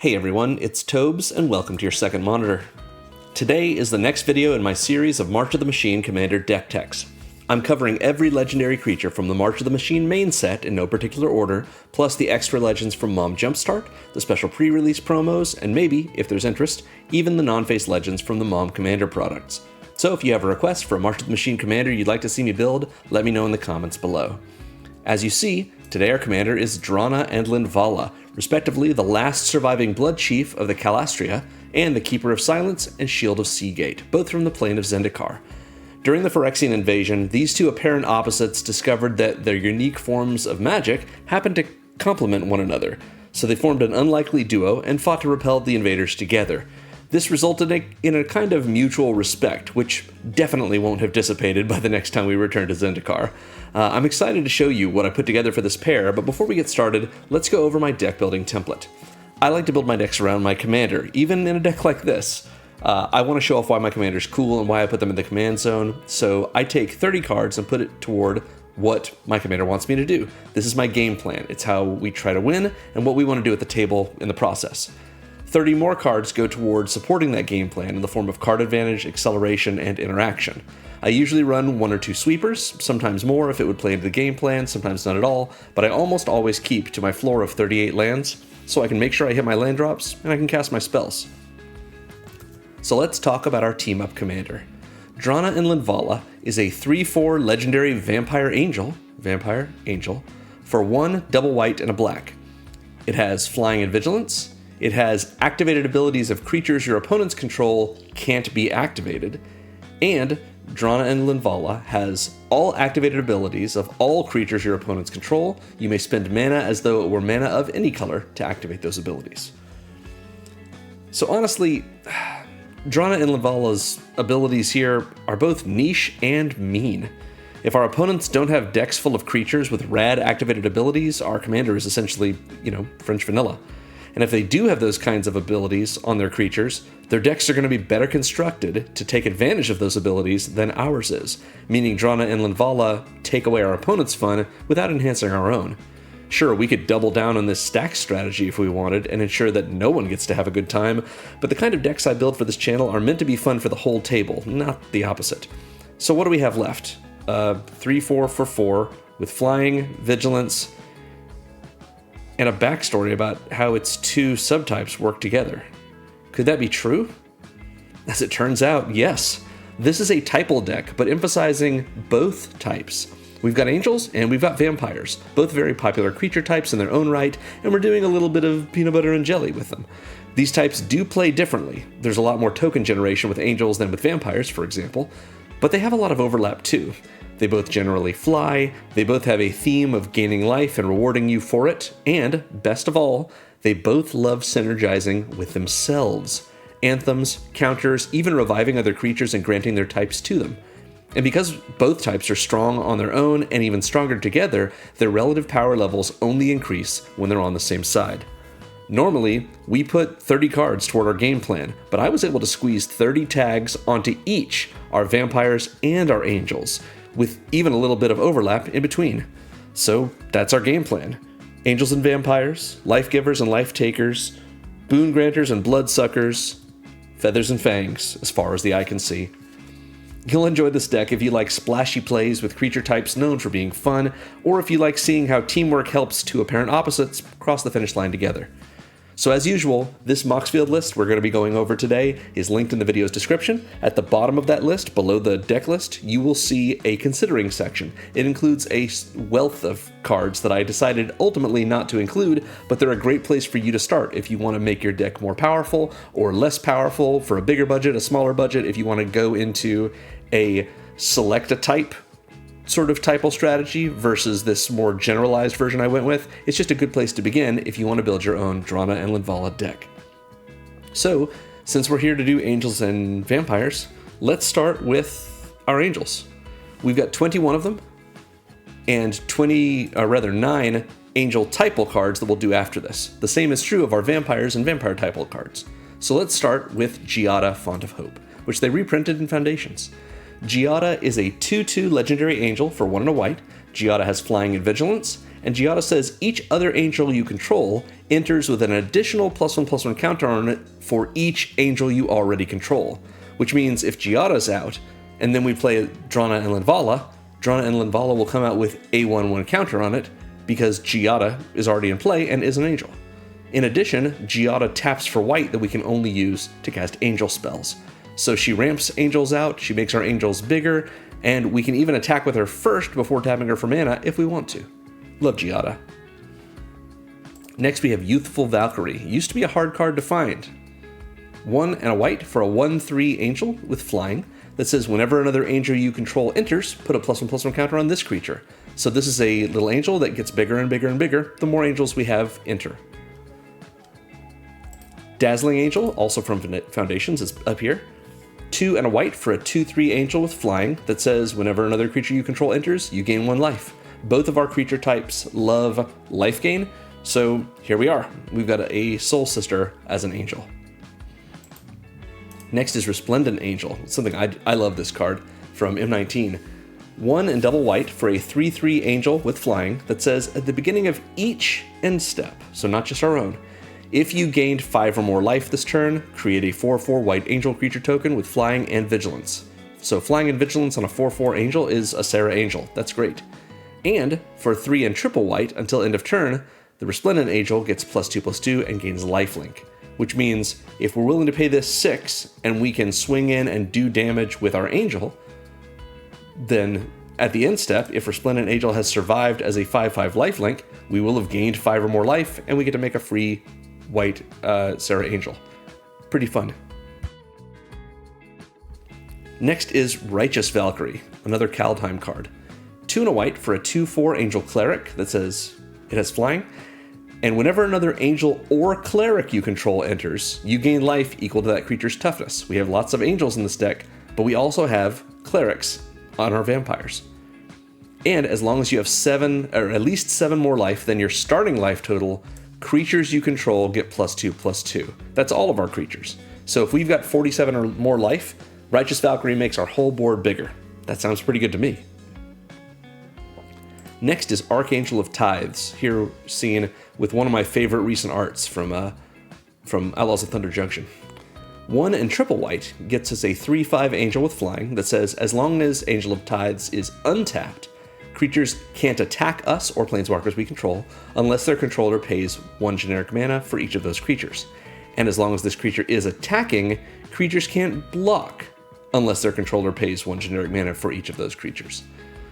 Hey everyone, it's Tobes, and welcome to your second monitor. Today is the next video in my series of March of the Machine Commander deck techs. I'm covering every legendary creature from the March of the Machine main set in no particular order, plus the extra legends from Mom Jumpstart, the special pre-release promos, and maybe, if there's interest, even the non-face legends from the Mom Commander products. So if you have a request for a March of the Machine Commander you'd like to see me build, let me know in the comments below. As you see, today our commander is Drana and Linvala, respectively the last surviving Blood Chief of the Calastria and the Keeper of Silence and Shield of Seagate, both from the plane of Zendikar. During the Phyrexian invasion, these two apparent opposites discovered that their unique forms of magic happened to complement one another, so they formed an unlikely duo and fought to repel the invaders together. This resulted in a kind of mutual respect, which definitely won't have dissipated by the next time we return to Zendikar. I'm excited to show you what I put together for this pair, but before we get started, let's go over my deck building template. I like to build my decks around my commander, even in a deck like this. I want to show off why my commander's cool and why I put them in the command zone, so I take 30 cards and put it toward what my commander wants me to do. This is my game plan. It's how we try to win and what we want to do at the table in the process. 30 more cards go towards supporting that game plan in the form of card advantage, acceleration, and interaction. I usually run 1 or 2 sweepers, sometimes more if it would play into the game plan, sometimes none at all, but I almost always keep to my floor of 38 lands, so I can make sure I hit my land drops and I can cast my spells. So let's talk about our team-up commander. Drana and Linvala is a 3/4 legendary Vampire Angel, for 1 double white and a black. It has Flying and Vigilance. It has activated abilities of creatures your opponents control can't be activated, and Drana and Linvala has all activated abilities of all creatures your opponents control. You may spend mana as though it were mana of any color to activate those abilities. So honestly, Drana and Linvala's abilities here are both niche and mean. If our opponents don't have decks full of creatures with rad activated abilities, our commander is essentially, French vanilla. And if they do have those kinds of abilities on their creatures, their decks are going to be better constructed to take advantage of those abilities than ours is, meaning Drana and Linvala take away our opponent's fun without enhancing our own. Sure, we could double down on this stack strategy if we wanted and ensure that no one gets to have a good time, but the kind of decks I build for this channel are meant to be fun for the whole table, not the opposite. So what do we have left? 3/4 for 4 with Flying, Vigilance, and a backstory about how its 2 subtypes work together. Could that be true? As it turns out, yes. This is a Typal deck, but emphasizing both types. We've got angels and we've got vampires, both very popular creature types in their own right, and we're doing a little bit of peanut butter and jelly with them. These types do play differently. There's a lot more token generation with angels than with vampires, for example, but they have a lot of overlap too. They both generally fly, they both have a theme of gaining life and rewarding you for it, and, best of all, they both love synergizing with themselves. Anthems, counters, even reviving other creatures and granting their types to them. And because both types are strong on their own and even stronger together, their relative power levels only increase when they're on the same side. Normally, we put 30 cards toward our game plan, but I was able to squeeze 30 tags onto each our vampires and our angels, with even a little bit of overlap in between. So that's our game plan. Angels and vampires, life givers and life takers, boon granters and blood suckers, feathers and fangs, as far as the eye can see. You'll enjoy this deck if you like splashy plays with creature types known for being fun, or if you like seeing how teamwork helps 2 apparent opposites cross the finish line together. So as usual, this Moxfield list we're going to be going over today is linked in the video's description. At the bottom of that list, below the deck list, you will see a considering section. It includes a wealth of cards that I decided ultimately not to include, but they're a great place for you to start if you want to make your deck more powerful or less powerful for a bigger budget, a smaller budget, if you want to go into a select a type sort of Typal strategy versus this more generalized version I went with. It's just a good place to begin if you want to build your own Drana and Linvala deck. So, since we're here to do angels and vampires, let's start with our angels. We've got 21 of them, and 9 angel Typal cards that we'll do after this. The same is true of our vampires and vampire Typal cards. So let's start with Giada, Font of Hope, which they reprinted in Foundations. Giada is a 2/2 legendary angel for 1 and a white. Giada has Flying and Vigilance, And Giada says each other angel you control enters with an additional +1/+1 counter on it for each angel you already control. Which means if Giada's out, and then we play Drana and Linvala will come out with a 1/1 counter on it because Giada is already in play and is an angel. In addition, Giada taps for white that we can only use to cast angel spells. So she ramps angels out, she makes our angels bigger, and we can even attack with her first before tapping her for mana if we want to. Love Giada. Next we have Youthful Valkyrie. Used to be a hard card to find. 1 and a white for a 1/3 angel with flying that says whenever another angel you control enters, put a +1/+1 counter on this creature. So this is a little angel that gets bigger and bigger and bigger the more angels we have enter. Dazzling Angel, also from Foundations, is up here. 2 and a white for a 2/3 angel with flying that says whenever another creature you control enters, you gain 1 life. Both of our creature types love Lifegain, so here we are. We've got a Soul Sister as an angel. Next is Resplendent Angel, something I love this card from M19. 1 and double white for a 3/3 angel with flying that says at the beginning of each end step, so not just our own, if you gained 5 or more life this turn, create a 4/4 white angel creature token with flying and vigilance. So flying and vigilance on a 4/4 angel is a Sarah Angel. That's great. And for 3 and triple white until end of turn, the Resplendent Angel gets +2/+2 and gains lifelink, which means if we're willing to pay this 6 and we can swing in and do damage with our angel, then at the end step, if Resplendent Angel has survived as a 5/5 lifelink, we will have gained 5 or more life and we get to make a free white Sarah Angel. Pretty fun. Next is Righteous Valkyrie, another Kaldheim card. 2 and a white for a 2/4 angel cleric that says it has flying. And whenever another angel or cleric you control enters, you gain life equal to that creature's toughness. We have lots of angels in this deck, but we also have clerics on our vampires. And as long as you have 7, or at least 7 more life than your starting life total, creatures you control get +2/+2. That's all of our creatures. So if we've got 47 or more life, Righteous Valkyrie makes our whole board bigger. That sounds pretty good to me. Next is Archangel of Tithes, here seen with one of my favorite recent arts from Outlaws of Thunder Junction. 1 and triple white gets us a 3/5 angel with flying that says as long as Angel of Tithes is untapped, creatures can't attack us or planeswalkers we control unless their controller pays 1 generic mana for each of those creatures. And as long as this creature is attacking, creatures can't block unless their controller pays 1 generic mana for each of those creatures.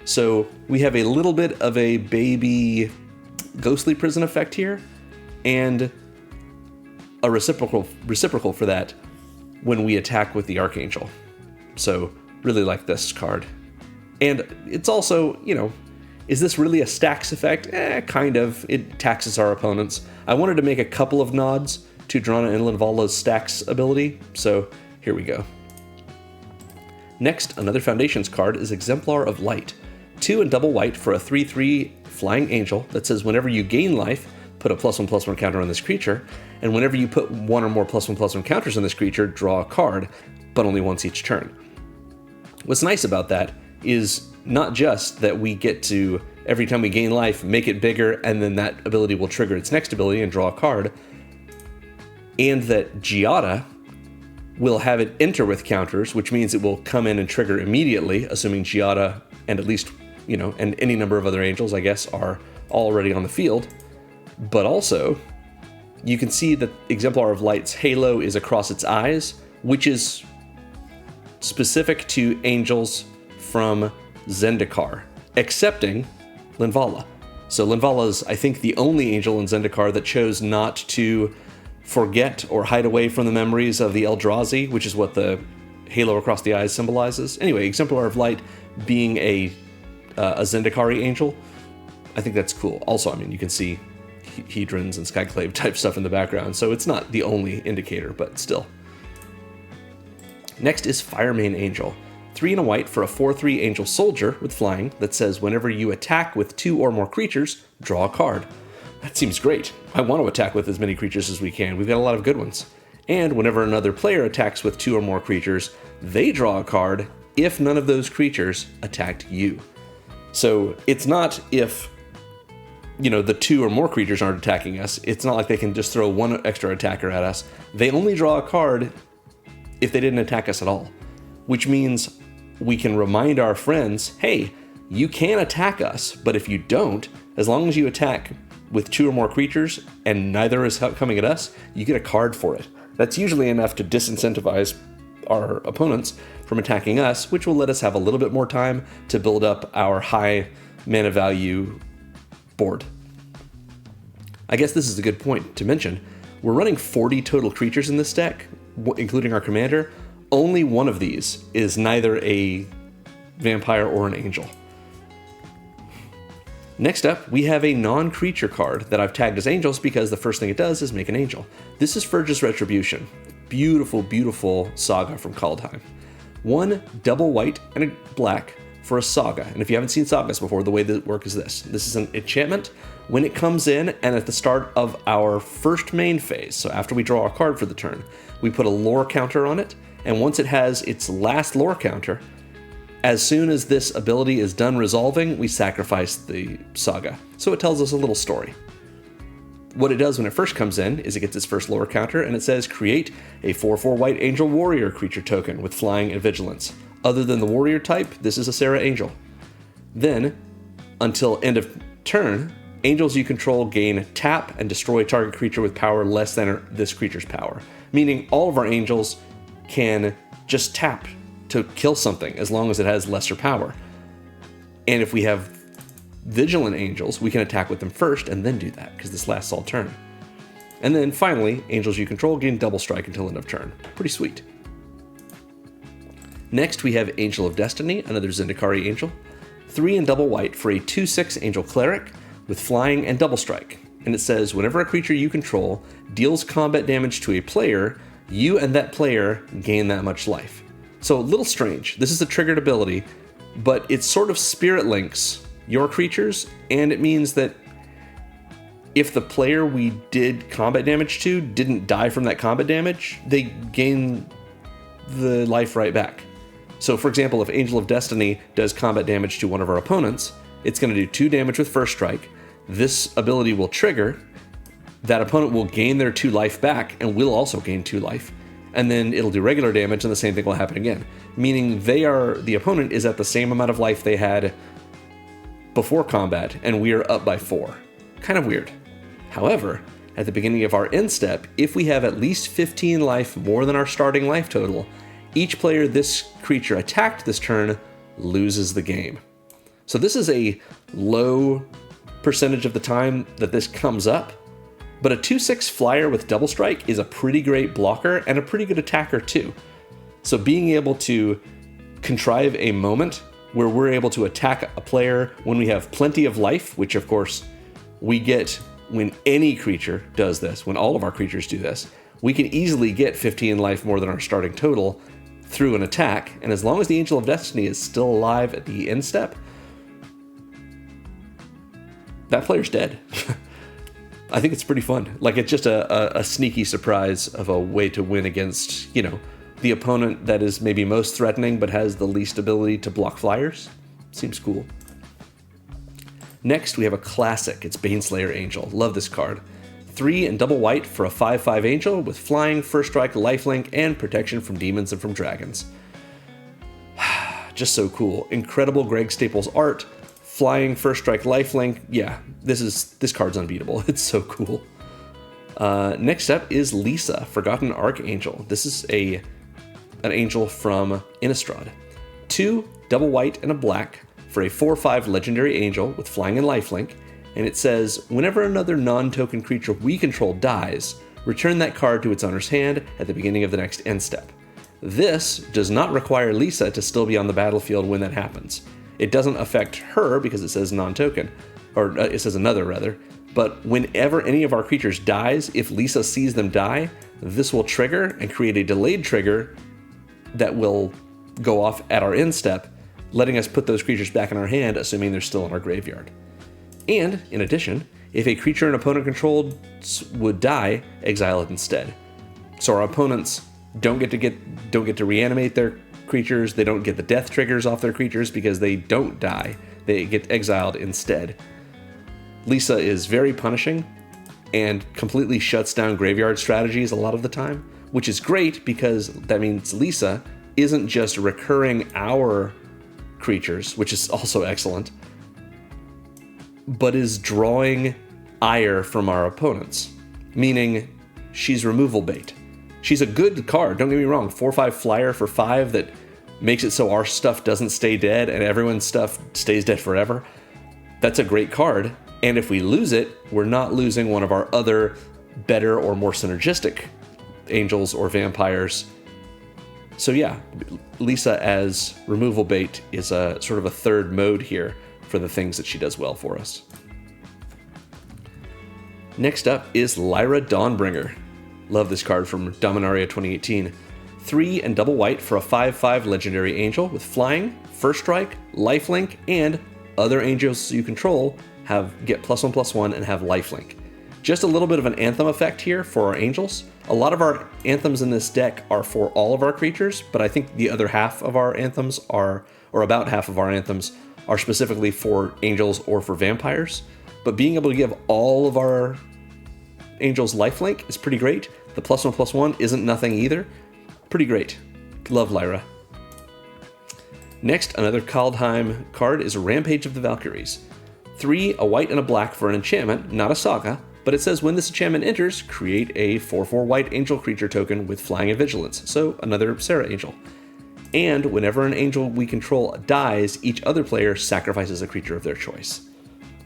So we have a little bit of a baby Ghostly Prison effect here, and a reciprocal for that when we attack with the Archangel. So really like this card. And it's also, is this really a stacks effect? Kind of. It taxes our opponents. I wanted to make a couple of nods to Drana and Linvala's stacks ability, so here we go. Next, another Foundations card is Exemplar of Light. 2 and double white for a 3/3 flying angel that says whenever you gain life, put a +1/+1 counter on this creature, and whenever you put 1 or more +1/+1 counters on this creature, draw a card, but only once each turn. What's nice about that is not just that we get to, every time we gain life, make it bigger, and then that ability will trigger its next ability and draw a card, and that Giada will have it enter with counters, which means it will come in and trigger immediately, assuming Giada and at least, and any number of other angels, I guess, are already on the field. But also, you can see that Exemplar of Light's halo is across its eyes, which is specific to angels from Zendikar, excepting Linvala. So Linvala is, I think, the only angel in Zendikar that chose not to forget or hide away from the memories of the Eldrazi, which is what the halo across the eyes symbolizes. Anyway, Exemplar of Light being a Zendikari angel, I think that's cool. Also, you can see Hedrons and Skyclave type stuff in the background, so it's not the only indicator, but still. Next is Firemane Angel. 3 and a white for a 4/3 angel soldier with flying that says whenever you attack with 2 or more creatures, draw a card. That seems great. I want to attack with as many creatures as we can. We've got a lot of good ones. And whenever another player attacks with 2 or more creatures, they draw a card if none of those creatures attacked you. So it's not if the 2 or more creatures aren't attacking us, it's not like they can just throw 1 extra attacker at us. They only draw a card if they didn't attack us at all, which means we can remind our friends, hey, you can attack us, but if you don't, as long as you attack with 2 or more creatures and neither is coming at us, you get a card for it. That's usually enough to disincentivize our opponents from attacking us, which will let us have a little bit more time to build up our high mana value board. I guess this is a good point to mention. We're running 40 total creatures in this deck, including our commander. Only one of these is neither a vampire or an angel. Next up, we have a non-creature card that I've tagged as angels because the first thing it does is make an angel. This is Furge's Retribution. Beautiful, beautiful saga from Kaldheim. 1 double white and a black for a saga. And if you haven't seen sagas before, the way that it works is this. This is an enchantment. When it comes in and at the start of our first main phase, so after we draw a card for the turn, we put a lore counter on it. And once it has its last lore counter, as soon as this ability is done resolving, we sacrifice the saga. So it tells us a little story. What it does when it first comes in is it gets its first lore counter and it says create a 4/4 white angel warrior creature token with flying and vigilance. Other than the warrior type, this is a Sarah Angel. Then, until end of turn, angels you control gain tap and destroy target creature with power less than this creature's power. Meaning all of our angels can just tap to kill something as long as it has lesser power. And if we have vigilant angels, we can attack with them first and then do that, because this lasts all turn. And then finally, angels you control gain double strike until end of turn. Pretty sweet. Next we have Angel of Destiny, another Zendikari angel. 3 and double white for a 2/6 angel cleric with flying and double strike. And it says, whenever a creature you control deals combat damage to a player, you and that player gain that much life. So a little strange. This is a triggered ability, but it sort of spirit links your creatures, and it means that if the player we did combat damage to didn't die from that combat damage, they gain the life right back. So for example, if Angel of Destiny does combat damage to one of our opponents, it's going to do 2 damage with first strike. This ability will trigger. That opponent will gain their 2 life back, and we'll also gain 2 life. And then it'll do regular damage, and the same thing will happen again. Meaning the opponent is at the same amount of life they had before combat, and we are up by 4. Kind of weird. However, at the beginning of our end step, if we have at least 15 life more than our starting life total, each player this creature attacked this turn loses the game. So this is a low percentage of the time that this comes up, but a 2/6 flyer with double strike is a pretty great blocker and a pretty good attacker too. So being able to contrive a moment where we're able to attack a player when we have plenty of life, which of course we get when any creature does this, when all of our creatures do this, we can easily get 15 life more than our starting total through an attack, and as long as the Angel of Destiny is still alive at the end step, that player's dead. I think it's pretty fun. Like, it's just a sneaky surprise of a way to win against, the opponent that is maybe most threatening but has the least ability to block flyers. Seems cool. Next, we have a classic. It's Baneslayer Angel. Love this card. 3 and double white for a 5/5 angel with flying, first strike, lifelink, and protection from demons and from dragons. Just so cool. Incredible Greg Staples art. Flying, first strike, lifelink. Yeah, this card's unbeatable. It's so cool. Next up is Lisa, Forgotten Archangel. This is an angel from Innistrad. 2 double white and a black for a 4/5 legendary angel with flying and lifelink. And it says, whenever another non-token creature we control dies, return that card to its owner's hand at the beginning of the next end step. This does not require Lisa to still be on the battlefield when that happens. It doesn't affect her because it says non-token, or it says another rather, but whenever any of our creatures dies, if Lisa sees them die, this will trigger and create a delayed trigger that will go off at our end step, letting us put those creatures back in our hand, assuming they're still in our graveyard. And, in addition, if a creature an opponent controlled would die, exile it instead. So our opponents don't get to reanimate their creatures, they don't get the death triggers off their creatures because they don't die. They get exiled instead. Lisa is very punishing and completely shuts down graveyard strategies a lot of the time, which is great because that means Lisa isn't just recurring our creatures, which is also excellent, but is drawing ire from our opponents, meaning she's removal bait. She's a good card, don't get me wrong, 4/5 flyer for 5 that makes it so our stuff doesn't stay dead and everyone's stuff stays dead forever. That's a great card, and if we lose it, we're not losing one of our other better or more synergistic angels or vampires. So yeah, Lisa as removal bait is a sort of a third mode here for the things that she does well for us. Next up is Lyra Dawnbringer. Love this card from Dominaria 2018. 3 and double white for a 5/5 legendary angel with flying, first strike, lifelink, and other angels you control get +1/+1 and have lifelink. Just a little bit of an Anthem effect here for our angels. A lot of our Anthems in this deck are for all of our creatures, but I think the other half of our Anthems or about half of our Anthems, are specifically for angels or for vampires. But being able to give all of our angels lifelink is pretty great. The +1/+1 isn't nothing either. Pretty great. Love Lyra. Next, another Kaldheim card is Rampage of the Valkyries. 3, a white and a black for an enchantment, not a saga, but it says when this enchantment enters, create a 4/4 white angel creature token with flying and vigilance, so another Sarah angel. And whenever an angel we control dies, each other player sacrifices a creature of their choice.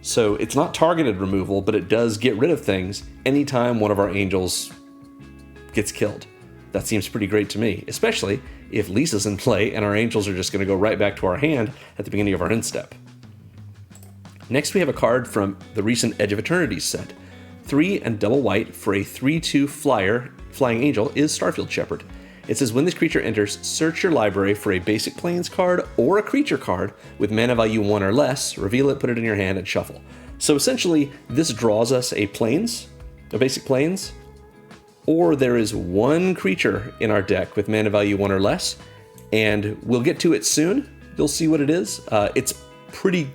So it's not targeted removal, but it does get rid of things anytime one of our angels gets killed. That seems pretty great to me, especially if Lisa's in play and our angels are just going to go right back to our hand at the beginning of our end step. Next we have a card from the recent Edge of Eternity set. 3 and double white for a 3/2 flying angel is Starfield Shepherd. It says when this creature enters, search your library for a basic plains card or a creature card with mana value 1 or less, reveal it, put it in your hand, and shuffle. So essentially, this draws us a basic plains, or there is one creature in our deck with mana value 1 or less, and we'll get to it soon. You'll see what it is. It's pretty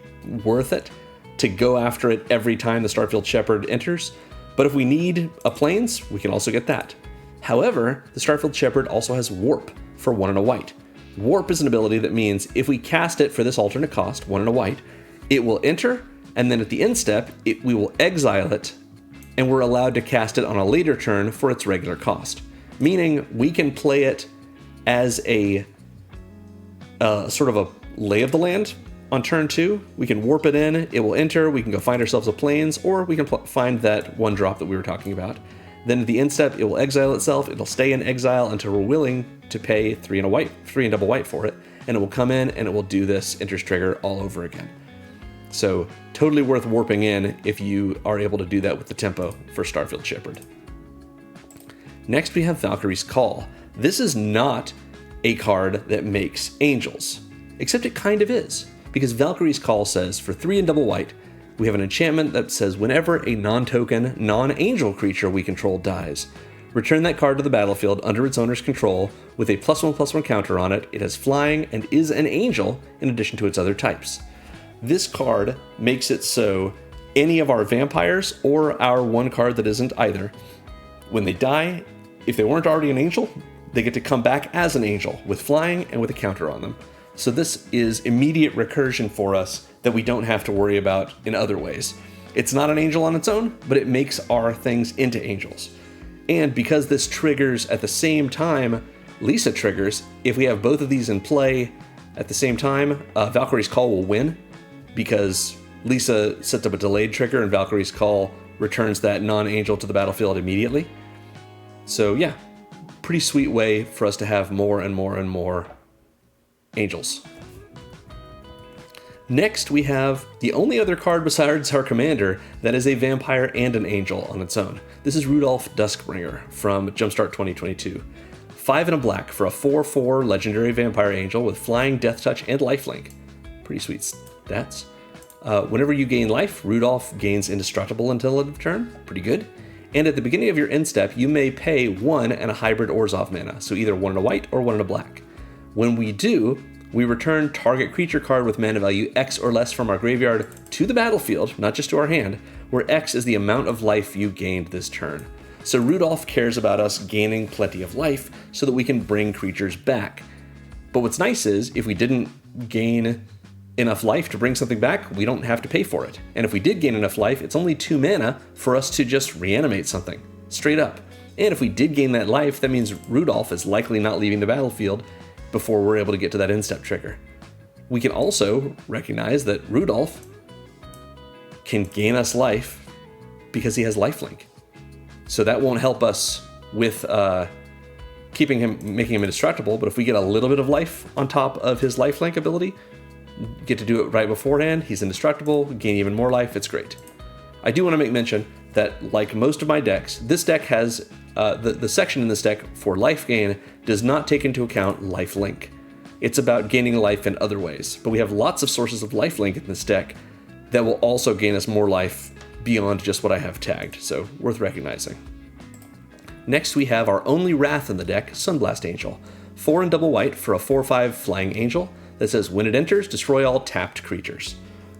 worth it to go after it every time the Starfield Shepherd enters, but if we need a plains, we can also get that. However, the Starfield Shepherd also has Warp for 1 and a white. Warp is an ability that means if we cast it for this alternate cost, 1 and a white, it will enter, and then at the end step, we will exile it, and we're allowed to cast it on a later turn for its regular cost. Meaning we can play it as a sort of a lay of the land on turn 2. We can warp it in, it will enter, we can go find ourselves a plains, or we can find that 1 drop that we were talking about. Then at the end step, it will exile itself, it'll stay in exile until we're willing to pay 3 and double white for it, and it will come in and it will do this enters trigger all over again. So totally worth warping in if you are able to do that with the tempo for Starfield Shepherd. Next we have Valkyrie's Call. This is not a card that makes angels, except it kind of is, because Valkyrie's Call says for 3 and double white, we have an enchantment that says whenever a non-token, non-angel creature we control dies, return that card to the battlefield under its owner's control with a +1/+1 counter on it. It has flying and is an angel in addition to its other types. This card makes it so any of our vampires or our one card that isn't either, when they die, if they weren't already an angel, they get to come back as an angel with flying and with a counter on them. So this is immediate recursion for us that we don't have to worry about in other ways. It's not an angel on its own, but it makes our things into angels. And because this triggers at the same time Lisa triggers, if we have both of these in play at the same time, Valkyrie's Call will win, because Lisa sets up a delayed trigger and Valkyrie's Call returns that non-angel to the battlefield immediately. So yeah, pretty sweet way for us to have more and more and more angels. Next, we have the only other card besides our commander that is a vampire and an angel on its own. This is Rudolph Duskbringer from Jumpstart 2022. 5 and a black for a 4/4 legendary vampire angel with flying, death touch, and lifelink. Pretty sweet stats. Whenever you gain life, Rudolph gains indestructible until end of turn. Pretty good. And at the beginning of your end step, you may pay 1 and a hybrid Orzhov mana, so either 1 and a white or 1 and a black. When we do, We return target creature card with mana value X or less from our graveyard to the battlefield, not just to our hand, where X is the amount of life you gained this turn. So Rudolph cares about us gaining plenty of life so that we can bring creatures back. But what's nice is, if we didn't gain enough life to bring something back, we don't have to pay for it. And if we did gain enough life, it's only 2 mana for us to just reanimate something, straight up. And if we did gain that life, that means Rudolph is likely not leaving the battlefield before we're able to get to that end-step trigger. We can also recognize that Rudolph can gain us life because he has lifelink. So that won't help us with making him indestructible, but if we get a little bit of life on top of his lifelink ability, get to do it right beforehand, he's indestructible, gain even more life, it's great. I do want to make mention that, like most of my decks, this deck has, the section in this deck for life gain does not take into account lifelink. It's about gaining life in other ways, but we have lots of sources of lifelink in this deck that will also gain us more life beyond just what I have tagged, so worth recognizing. Next we have our only Wrath in the deck, Sunblast Angel. 4 and double white for a 4/5 flying angel that says when it enters, destroy all tapped creatures.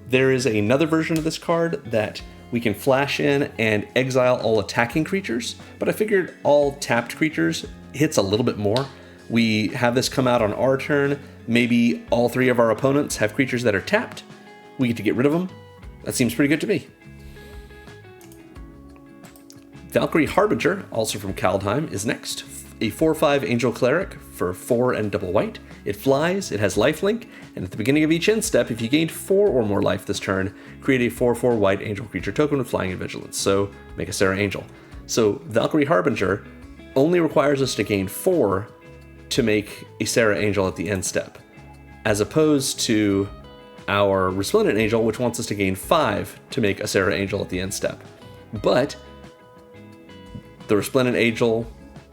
There is another version of this card that we can flash in and exile all attacking creatures, but I figured all tapped creatures hits a little bit more. We have this come out on our turn, maybe all 3 of our opponents have creatures that are tapped, we get to get rid of them. That seems pretty good to me. Valkyrie Harbinger, also from Kaldheim, is next. A 4/5 Angel Cleric for 4 and double white. It flies, it has lifelink, and at the beginning of each end step, if you gained 4 or more life this turn, create a 4/4 white angel creature token with flying and vigilance, so make a Sarah Angel. So Valkyrie Harbinger only requires us to gain 4 to make a Sarah Angel at the end step, as opposed to our Resplendent Angel, which wants us to gain 5 to make a Sarah Angel at the end step. But the Resplendent Angel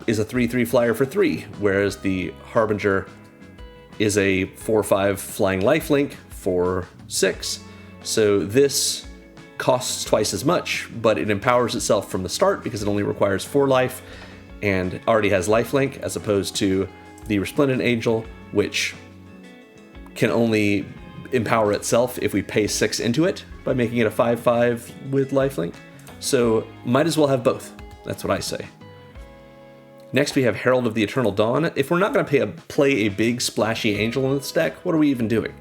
is a 3/3 flyer for 3, whereas the Harbinger is a 4/5 flying lifelink for 6. So this costs twice as much, but it empowers itself from the start because it only requires 4 life and already has lifelink, as opposed to the Resplendent Angel, which can only empower itself if we pay 6 into it by making it a 5/5 with lifelink. So might as well have both. That's what I say. Next we have Herald of the Eternal Dawn. If we're not going to play a big splashy angel in this deck, what are we even doing?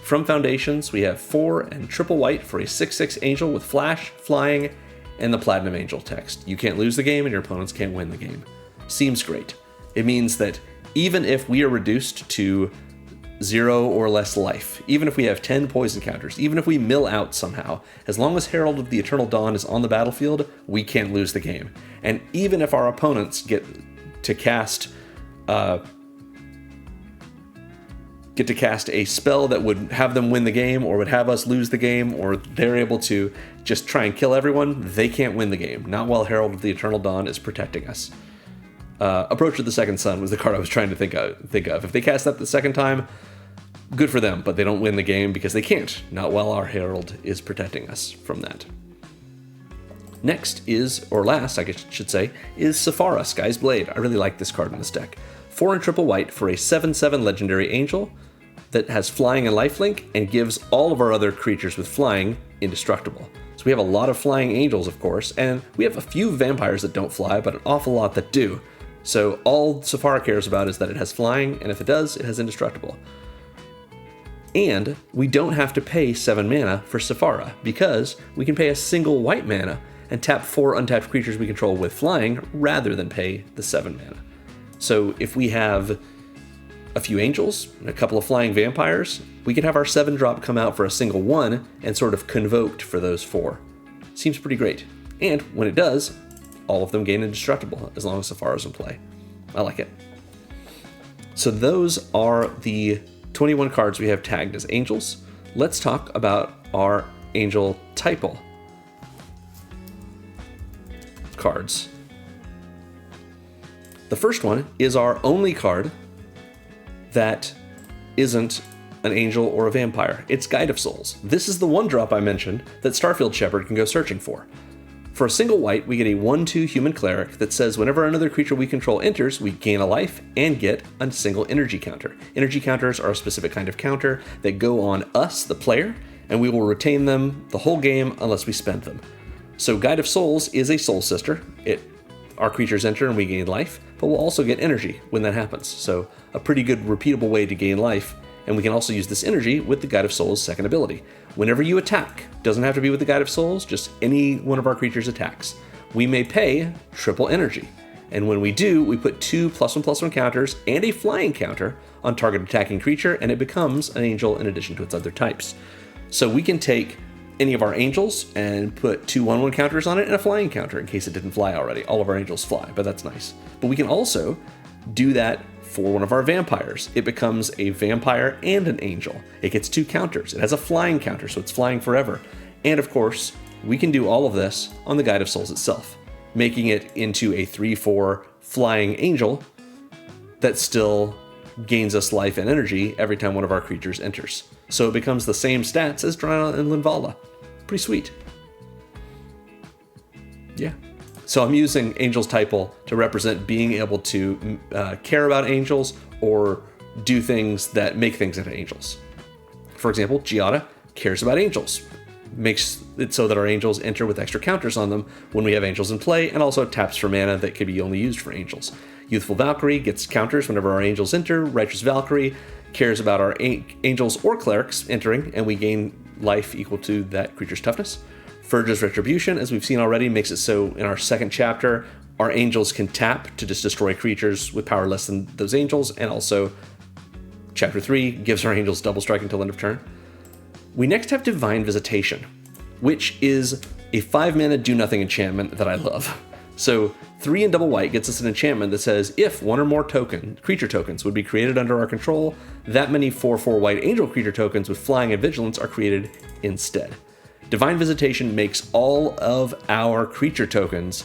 From Foundations, we have 4 and triple white for a 6/6 angel with flash, flying, and the Platinum Angel text. You can't lose the game and your opponents can't win the game. Seems great. It means that even if we are reduced to 0 or less life, even if we have 10 poison counters, even if we mill out somehow, as long as Herald of the Eternal Dawn is on the battlefield, we can't lose the game. And even if our opponents get to cast a spell that would have them win the game, or would have us lose the game, or they're able to just try and kill everyone, they can't win the game. Not while Herald of the Eternal Dawn is protecting us. Approach of the Second Sun was the card I was trying to think of. If they cast that the second time, good for them, but they don't win the game because they can't, not while our Herald is protecting us from that. Next is, or last I guess I should say, is Sephara, Sky's Blade. I really like this card in this deck. 4 and triple white for a 7/7 legendary angel that has flying and lifelink and gives all of our other creatures with flying indestructible. So we have a lot of flying angels, of course, and we have a few vampires that don't fly, but an awful lot that do. So all Sephara cares about is that it has flying, and if it does, it has indestructible. And we don't have to pay 7 mana for Sephara, because we can pay a single white mana and tap 4 untapped creatures we control with flying, rather than pay the 7 mana. So if we have a few angels and a couple of flying vampires, we can have our 7-drop come out for a single 1 and sort of convoked for those 4. Seems pretty great. And when it does, all of them gain indestructible, as long as Sephara's in play. I like it. So those are the 21 cards we have tagged as angels. Let's talk about our angel Typal cards. The first one is our only card that isn't an angel or a vampire. It's Guide of Souls. This is the 1-drop I mentioned that Starfield Shepherd can go searching for. For a single white, we get a 1/2 human cleric that says whenever another creature we control enters, we gain a life and get a single energy counter. Energy counters are a specific kind of counter that go on us, the player, and we will retain them the whole game unless we spend them. So Guide of Souls is a soul sister. Our creatures enter and we gain life, but we'll also get energy when that happens. So a pretty good repeatable way to gain life. And we can also use this energy with the Guide of Souls' second ability. Whenever you attack, doesn't have to be with the Guide of Souls, just any one of our creatures attacks, we may pay triple energy. And when we do, we put 2 +1/+1 counters and a flying counter on target attacking creature, and it becomes an angel in addition to its other types. So we can take any of our angels and put 2 1/1 counters on it and a flying counter in case it didn't fly already. All of our angels fly, but that's nice. But we can also do that for one of our vampires. It becomes a vampire and an angel. It gets 2 counters. It has a flying counter, so it's flying forever. And of course, we can do all of this on the Guide of Souls itself, making it into a 3/4 flying angel that still gains us life and energy every time one of our creatures enters. So it becomes the same stats as Drana and Linvala. Pretty sweet. Yeah. So I'm using Angel's Typal to represent being able to care about angels or do things that make things into angels. For example, Giada cares about angels. Makes it so that our angels enter with extra counters on them when we have angels in play, and also taps for mana that could be only used for angels. Youthful Valkyrie gets counters whenever our angels enter. Righteous Valkyrie cares about our angels or clerics entering, and we gain life equal to that creature's toughness. Verge's Retribution, as we've seen already, makes it so in our second chapter, our angels can tap to just destroy creatures with power less than those angels, and also chapter 3 gives our angels double strike until end of turn. We next have Divine Visitation, which is a 5-mana do-nothing enchantment that I love. So 3 and double white gets us an enchantment that says if one or more creature tokens would be created under our control, that many 4/4 white angel creature tokens with flying and vigilance are created instead. Divine Visitation makes all of our creature tokens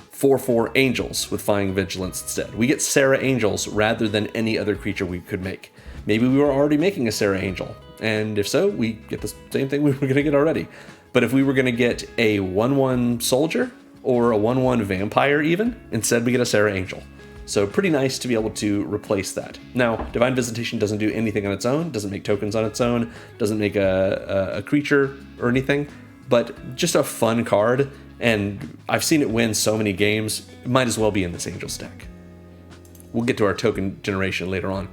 4/4 angels with flying vigilance instead. We get Sarah angels rather than any other creature we could make. Maybe we were already making a Sarah angel, and if so, we get the same thing we were going to get already. But if we were going to get a 1/1 soldier or a 1/1 vampire even, instead we get a Sarah angel. So pretty nice to be able to replace that. Now, Divine Visitation doesn't do anything on its own, doesn't make tokens on its own, doesn't make a creature or anything, but just a fun card, and I've seen it win so many games, it might as well be in this Angels deck. We'll get to our token generation later on.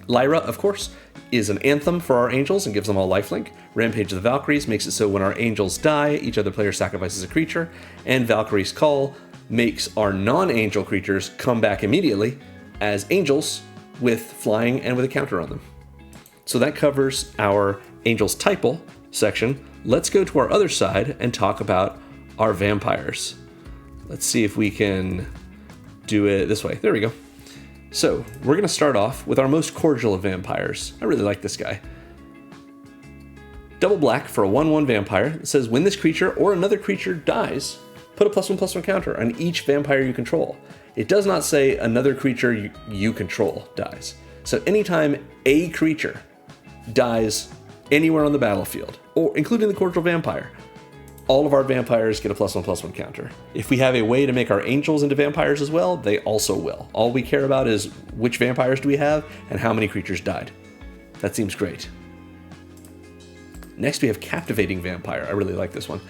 Lyra, of course, is an anthem for our angels and gives them all lifelink. Rampage of the Valkyries makes it so when our angels die, each other player sacrifices a creature, and Valkyrie's Call makes our non-angel creatures come back immediately as angels with flying and with a counter on them. So that covers our Angel's Typal section. Let's go to our other side and talk about our vampires. Let's see if we can do it this way. There we go. So we're going to start off with our most cordial of vampires. I really like this guy. Double black for a 1/1 vampire. It says when this creature or another creature dies, put a +1/+1 counter on each vampire you control. It does not say another creature you control dies. So anytime a creature dies anywhere on the battlefield, or including the cordial vampire, all of our vampires get a +1/+1 counter. If we have a way to make our angels into vampires as well, they also will. All we care about is which vampires do we have and how many creatures died. That seems great. Next we have Captivating Vampire. I really like this one.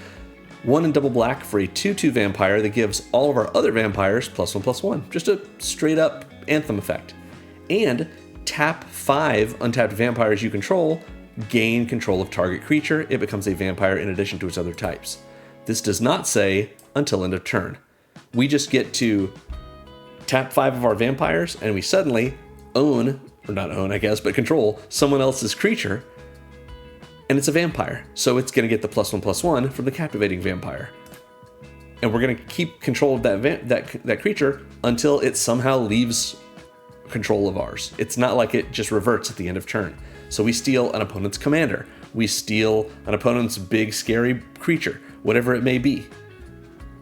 1 and double black for a 2/2 vampire that gives all of our other vampires +1/+1. Just a straight up anthem effect. And tap 5 untapped vampires you control, gain control of target creature. It becomes a vampire in addition to its other types. This does not say until end of turn. We just get to tap 5 of our vampires and we suddenly own, or not own I guess, but control someone else's creature, and it's a vampire. So it's going to get the +1/+1 from the Captivating Vampire. And we're going to keep control of that creature until it somehow leaves control of ours. It's not like it just reverts at the end of turn. So we steal an opponent's commander. We steal an opponent's big, scary creature, whatever it may be.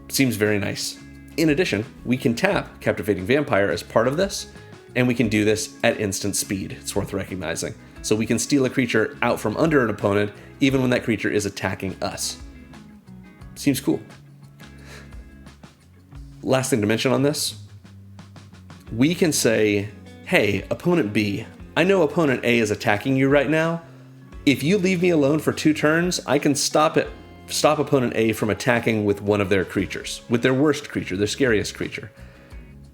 Seems very nice. In addition, we can tap Captivating Vampire as part of this, and we can do this at instant speed. It's worth recognizing. So we can steal a creature out from under an opponent, even when that creature is attacking us. Seems cool. Last thing to mention on this, we can say, hey, opponent B, I know opponent A is attacking you right now. If you leave me alone for 2 turns, I can stop opponent A from attacking with one of their creatures, with their worst creature, their scariest creature.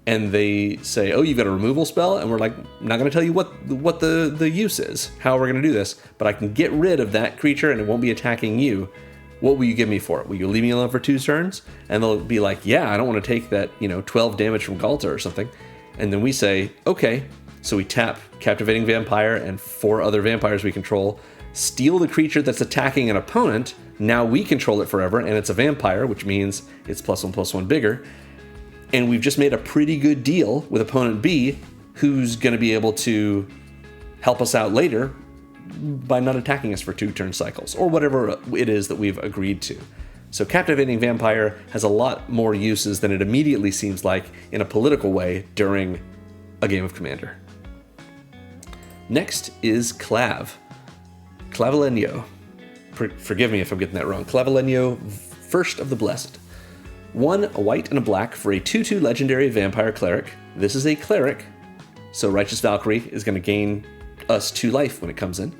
And they say, oh, you've got a removal spell? And we're like, I'm not going to tell you what the use is, how we're going to do this, but I can get rid of that creature and it won't be attacking you. What will you give me for it? Will you leave me alone for 2 turns? And they'll be like, yeah, I don't want to take that, 12 damage from Galta or something. And then we say, okay. So we tap Captivating Vampire and 4 other vampires we control, steal the creature that's attacking an opponent. Now we control it forever, and it's a vampire, which means it's +1/+1 bigger. And we've just made a pretty good deal with opponent B, who's going to be able to help us out later by not attacking us for 2 turn cycles, or whatever it is that we've agreed to. So Captivating Vampire has a lot more uses than it immediately seems like in a political way during a game of Commander. Next is Clavileño. Forgive me if I'm getting that wrong. Clavileño, First of the Blessed. 1 a white and a black for a 2/2 legendary vampire cleric. This is a cleric, so Righteous Valkyrie is going to gain us 2 life when it comes in.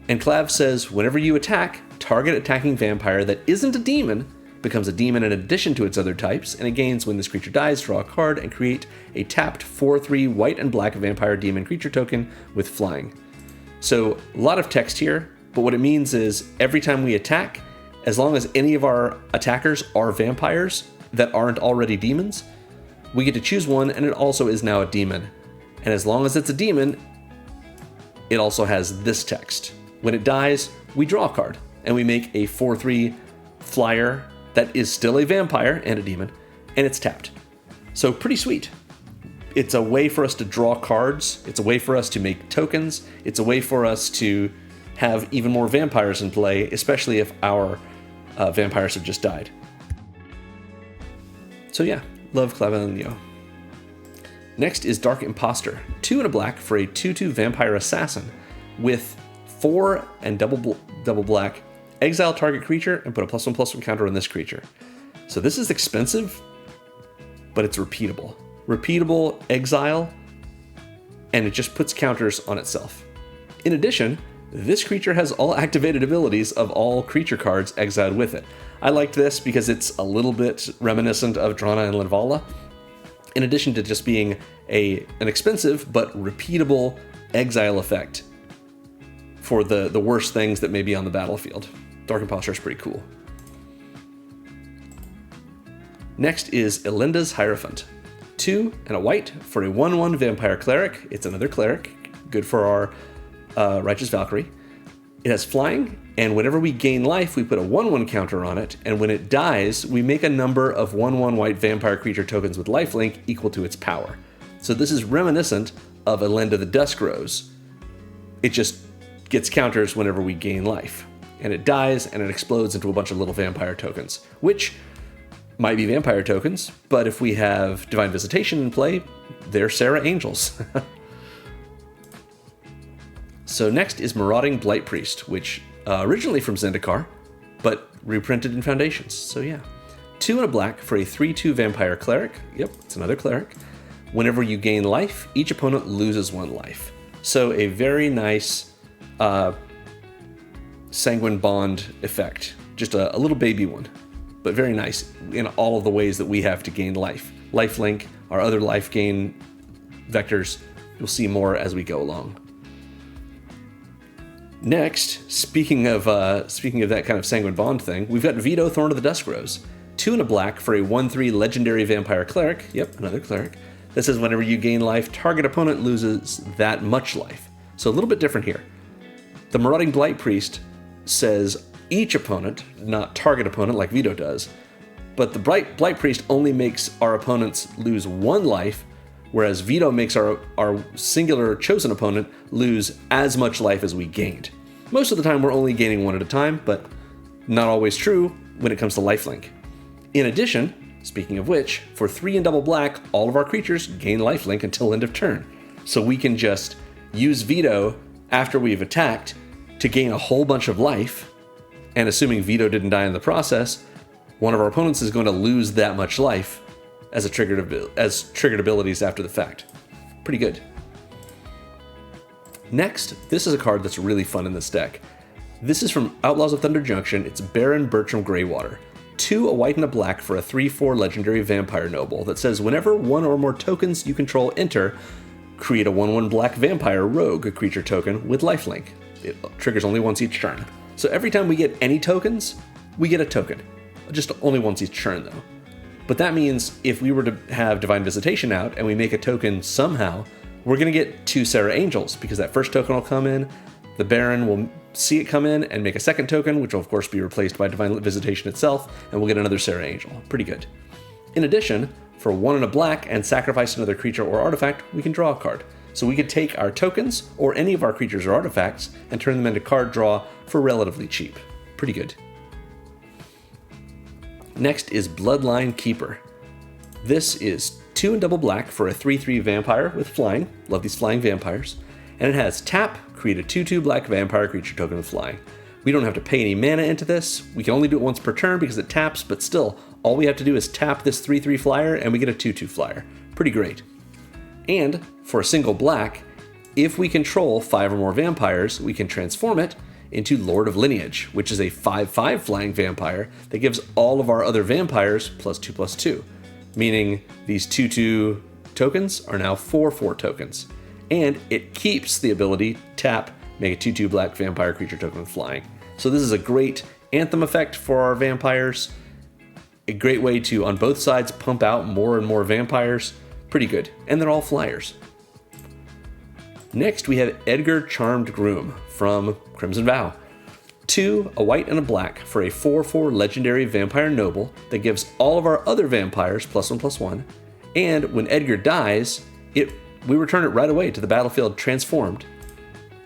And Clav says, whenever you attack, target attacking vampire that isn't a demon becomes a demon in addition to its other types, and it gains when this creature dies, draw a card, and create a tapped 4/3 white and black vampire demon creature token with flying. So a lot of text here, but what it means is every time we attack, as long as any of our attackers are vampires that aren't already demons, we get to choose one, and it also is now a demon. And as long as it's a demon, it also has this text. When it dies, we draw a card, and we make a 4/3 flyer that is still a vampire and a demon, and it's tapped. So pretty sweet. It's a way for us to draw cards, it's a way for us to make tokens, it's a way for us to have even more vampires in play, especially if our vampires have just died. So yeah, love Clavileño. Next is Dark Imposter. 2 and a black for a 2/2 vampire assassin with 4 and double black. Exile target creature and put a +1/+1 counter on this creature. So this is expensive, but it's repeatable. Repeatable exile, and it just puts counters on itself. In addition, this creature has all activated abilities of all creature cards exiled with it. I liked this because it's a little bit reminiscent of Drana and Linvala, in addition to just being an expensive but repeatable exile effect for the worst things that may be on the battlefield. Dark Imposter is pretty cool. Next is Elinda's Hierophant. 2 and a white for a 1/1 vampire cleric. It's another cleric, good for our Righteous Valkyrie. It has flying, and whenever we gain life, we put a 1/1 counter on it, and when it dies, we make a number of 1/1 white vampire creature tokens with lifelink equal to its power. So this is reminiscent of Elinda the Dusk Rose. It just gets counters whenever we gain life, and it dies, and it explodes into a bunch of little vampire tokens, which might be vampire tokens, but if we have Divine Visitation in play, they're Sarah Angels. So next is Marauding Blight Priest, which originally from Zendikar, but reprinted in Foundations. So yeah. 2 and a black for a 3/2 vampire cleric. Yep, it's another cleric. Whenever you gain life, each opponent loses 1 life. So a very nice Sanguine Bond effect. Just a little baby one, but very nice in all of the ways that we have to gain life. Lifelink, our other life gain vectors, you'll see more as we go along. Next, speaking of that kind of Sanguine Bond thing, we've got Vito, Thorn of the Dusk Rose. 2 and a black for a 1/3 legendary vampire cleric. Yep, another cleric. That says whenever you gain life, target opponent loses that much life. So a little bit different here. The Marauding Blight Priest says each opponent, not target opponent like Vito does, but the Blight Priest only makes our opponents lose 1 life, whereas Vito makes our singular chosen opponent lose as much life as we gained. Most of the time we're only gaining 1 at a time, but not always true when it comes to lifelink. In addition, speaking of which, for 3 and double black, all of our creatures gain lifelink until end of turn. So we can just use Vito after we've attacked to gain a whole bunch of life, and assuming Vito didn't die in the process, one of our opponents is going to lose that much life as triggered abilities after the fact. Pretty good. Next, this is a card that's really fun in this deck. This is from Outlaws of Thunder Junction. It's Baron Bertram Greywater. 2, a white and a black for a 3/4 legendary vampire noble that says whenever one or more tokens you control enter, create a 1/1 black vampire rogue creature token with lifelink. It triggers only once each turn. So every time we get any tokens, we get a token. Just only once each turn though. But that means if we were to have Divine Visitation out and we make a token somehow, we're going to get 2 Serra Angels because that first token will come in, the Baron will see it come in and make a second token, which will of course be replaced by Divine Visitation itself, and we'll get another Serra Angel. Pretty good. In addition, for 1 and a black and sacrifice another creature or artifact, we can draw a card. So we could take our tokens or any of our creatures or artifacts and turn them into card draw for relatively cheap. Pretty good. Next is Bloodline Keeper. This is 2 and double black for a 3/3 vampire with flying. Love these flying vampires. And it has tap, create a 2/2 black vampire creature token with flying. We don't have to pay any mana into this. We can only do it once per turn because it taps, but still, all we have to do is tap this 3/3 flyer and we get a 2/2 flyer. Pretty great. And for a single black, if we control 5 or more vampires, we can transform it into Lord of Lineage, which is a 5/5 flying vampire that gives all of our other vampires +2/+2, meaning these 2/2 tokens are now 4/4 tokens. And it keeps the ability tap, make a 2/2 black vampire creature token with flying. So this is a great Anthem effect for our vampires. A great way to, on both sides, pump out more and more vampires. Pretty good. And they're all flyers. Next, we have Edgar Charmed Groom from Crimson Vow. 2, a white and a black for a 4/4 legendary vampire noble that gives all of our other vampires +1/+1. And when Edgar dies, we return it right away to the battlefield transformed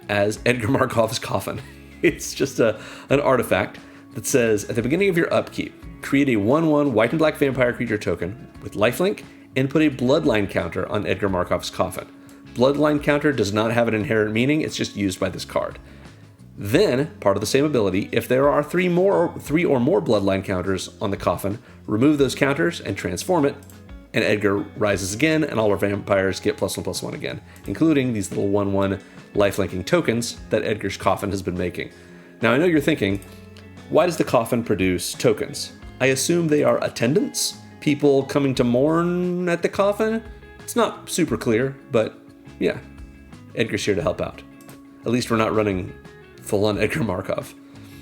as Edgar Markov's Coffin. It's just an artifact that says, at the beginning of your upkeep, create a 1/1 white and black vampire creature token with lifelink and put a bloodline counter on Edgar Markov's Coffin. Bloodline counter does not have an inherent meaning, it's just used by this card. Then, part of the same ability, if there are 3 or more bloodline counters on the coffin, remove those counters and transform it, and Edgar rises again, and all our vampires get +1/+1 again, including these little 1/1 lifelinking tokens that Edgar's Coffin has been making. Now, I know you're thinking, why does the coffin produce tokens? I assume they are attendants? People coming to mourn at the coffin? It's not super clear, but yeah, Edgar's here to help out. At least we're not running full-on Edgar Markov.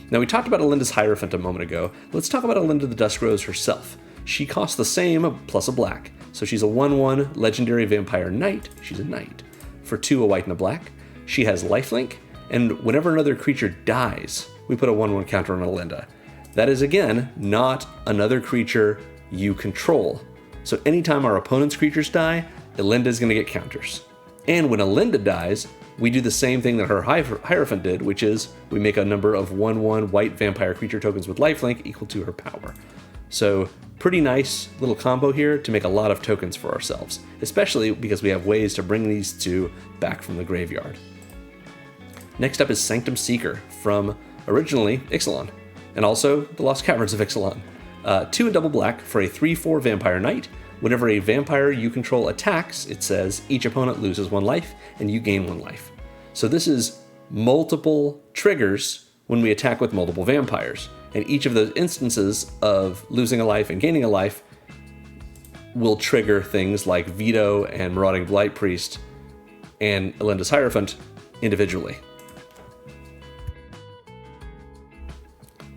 Now, we talked about Alinda's Hierophant a moment ago. Let's talk about Alinda the Dusk Rose herself. She costs the same plus a black, so she's a 1/1 legendary vampire knight. She's a knight. For 2, a white and a black. She has lifelink, and whenever another creature dies, we put a 1/1 counter on Alinda. That is, again, not another creature you control. So anytime our opponent's creatures die, Alinda is going to get counters. And when Alinda dies, we do the same thing that her Hierophant did, which is we make a number of 1/1 white vampire creature tokens with lifelink equal to her power. So pretty nice little combo here to make a lot of tokens for ourselves, especially because we have ways to bring these 2 back from the graveyard. Next up is Sanctum Seeker from originally Ixalan, and also the Lost Caverns of Ixalan. 2 and double black for a 3/4 vampire knight. Whenever a vampire you control attacks, it says each opponent loses 1 life and you gain 1 life. So this is multiple triggers when we attack with multiple vampires. And each of those instances of losing a life and gaining a life will trigger things like Veto and Marauding Blight Priest and Alinda's Hierophant individually.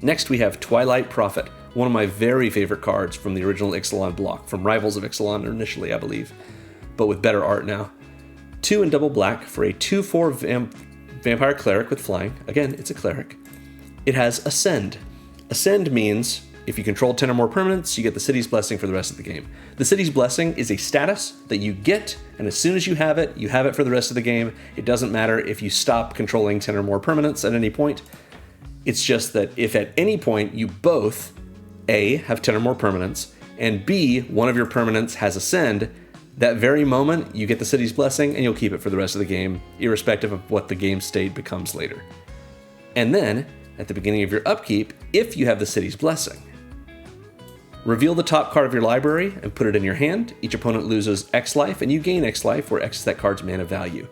Next we have Twilight Prophet, one of my very favorite cards from the original Ixalan block, from Rivals of Ixalan initially, I believe, but with better art now. 2 and double black for a 2/4 vampire cleric with flying. Again, it's a cleric. It has Ascend. Ascend means if you control 10 or more permanents, you get the City's Blessing for the rest of the game. The City's Blessing is a status that you get, and as soon as you have it for the rest of the game. It doesn't matter if you stop controlling 10 or more permanents at any point. It's just that if at any point you both, A, have 10 or more permanents, and B, one of your permanents has Ascend, that very moment you get the City's Blessing and you'll keep it for the rest of the game, irrespective of what the game state becomes later. And then, at the beginning of your upkeep, if you have the City's Blessing, Reveal the top card of your library and put it in your hand. Each opponent loses X life, and you gain X life, where X is that card's mana value.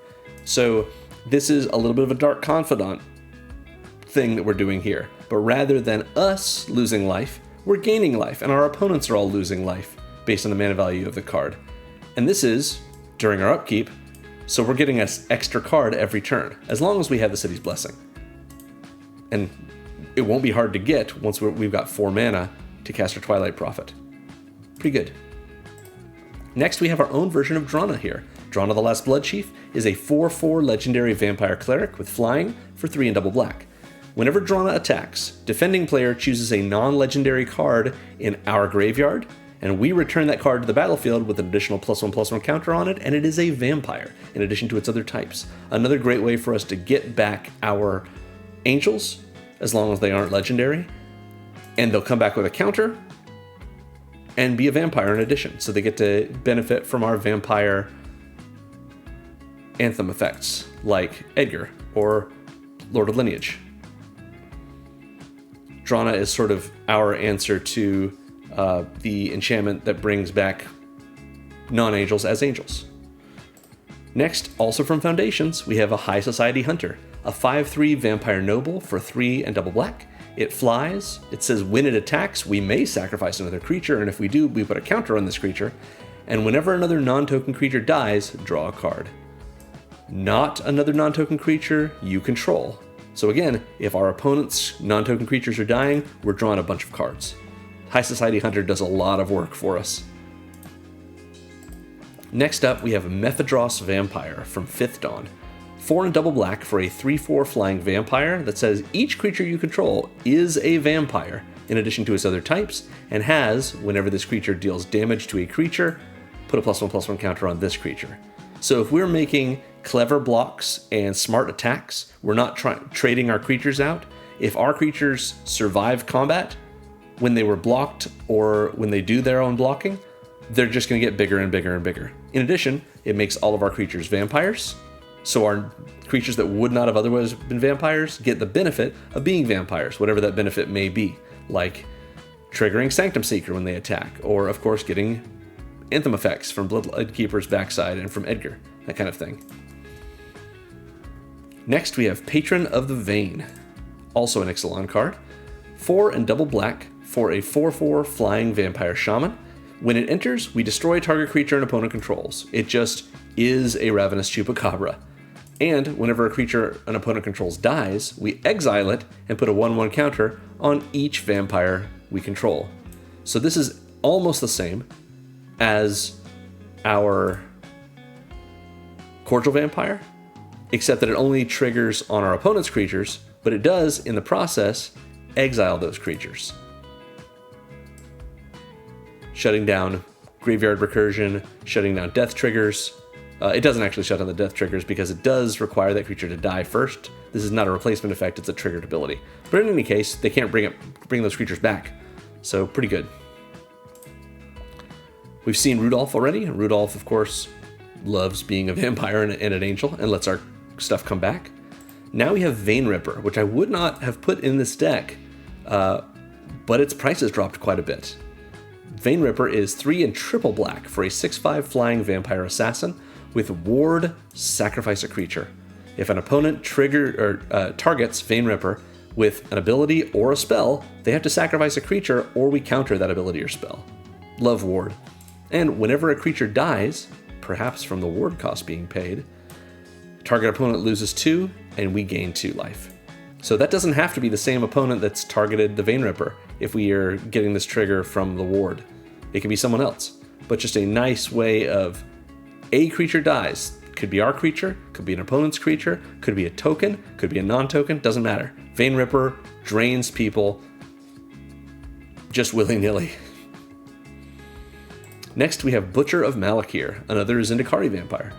So this is a little bit of a Dark Confidant thing that we're doing here. But rather than us losing life, we're gaining life, and our opponents are all losing life based on the mana value of the card. And this is during our upkeep, so we're getting an extra card every turn, as long as we have the City's Blessing. And it won't be hard to get once we've got 4 mana to cast our Twilight Prophet. Pretty good. Next, we have our own version of Drana here. Drana the Last Bloodchief is a 4/4 legendary vampire cleric with flying for 3 and double black. Whenever Drana attacks, defending player chooses a non-legendary card in our graveyard, and we return that card to the battlefield with an additional +1/+1 counter on it, and it is a vampire, in addition to its other types. Another great way for us to get back our angels, as long as they aren't legendary, and they'll come back with a counter and be a vampire in addition, so they get to benefit from our vampire anthem effects, like Edgar or Lord of Lineage. Drana is sort of our answer to the enchantment that brings back non-angels as angels. Next, also from Foundations, we have a High Society Hunter, a 5/3 vampire noble for 3 and double black. It flies. It says when it attacks, we may sacrifice another creature, and if we do, we put a counter on this creature. And whenever another non-token creature dies, draw a card. Not another non-token creature you control. So again, if our opponent's non-token creatures are dying, we're drawing a bunch of cards. High Society Hunter does a lot of work for us. Next up, we have Mephedros Vampire from 5th Dawn. 4 and double black for a 3/4 flying vampire that says each creature you control is a vampire, in addition to its other types, and has, whenever this creature deals damage to a creature, put a +1/+1 counter on this creature. So if we're making clever blocks and smart attacks, we're not trading our creatures out. If our creatures survive combat, when they were blocked or when they do their own blocking, they're just going to get bigger and bigger and bigger. In addition, it makes all of our creatures vampires, so our creatures that would not have otherwise been vampires get the benefit of being vampires, whatever that benefit may be, like triggering Sanctum Seeker when they attack, or of course getting anthem effects from Bloodkeeper's backside and from Edgar, that kind of thing. Next, we have Patron of the Vein, also an Ixalan card. 4 and double black for a 4/4 flying vampire shaman. When it enters, we destroy a target creature an opponent controls. It just is a Ravenous Chupacabra. And whenever a creature an opponent controls dies, we exile it and put a 1/1 counter on each vampire we control. So this is almost the same as our Cordial Vampire, except that it only triggers on our opponent's creatures, but it does, in the process, exile those creatures. Shutting down Graveyard Recursion, shutting down death triggers. It doesn't actually shut down the death triggers because it does require that creature to die first. This is not a replacement effect, it's a triggered ability. But in any case, they can't bring those creatures back. So pretty good. We've seen Rudolph already. Rudolph, of course, loves being a vampire and an angel and lets our stuff come back. Now we have Vein Ripper, which I would not have put in this deck, but its price has dropped quite a bit. Vein Ripper is 3 and triple black for a 6/5 flying vampire assassin with Ward, sacrifice a creature. If an opponent targets Vein Ripper with an ability or a spell, they have to sacrifice a creature or we counter that ability or spell. Love Ward. And whenever a creature dies, perhaps from the ward cost being paid, target opponent loses 2 and we gain 2 life. So that doesn't have to be the same opponent that's targeted the Vein Ripper if we are getting this trigger from the ward. It can be someone else, but just a nice way of a creature dies. Could be our creature, could be an opponent's creature, could be a token, could be a non-token, doesn't matter. Vein Ripper drains people just willy-nilly. Next, we have Butcher of Malakir, another Zendikari vampire.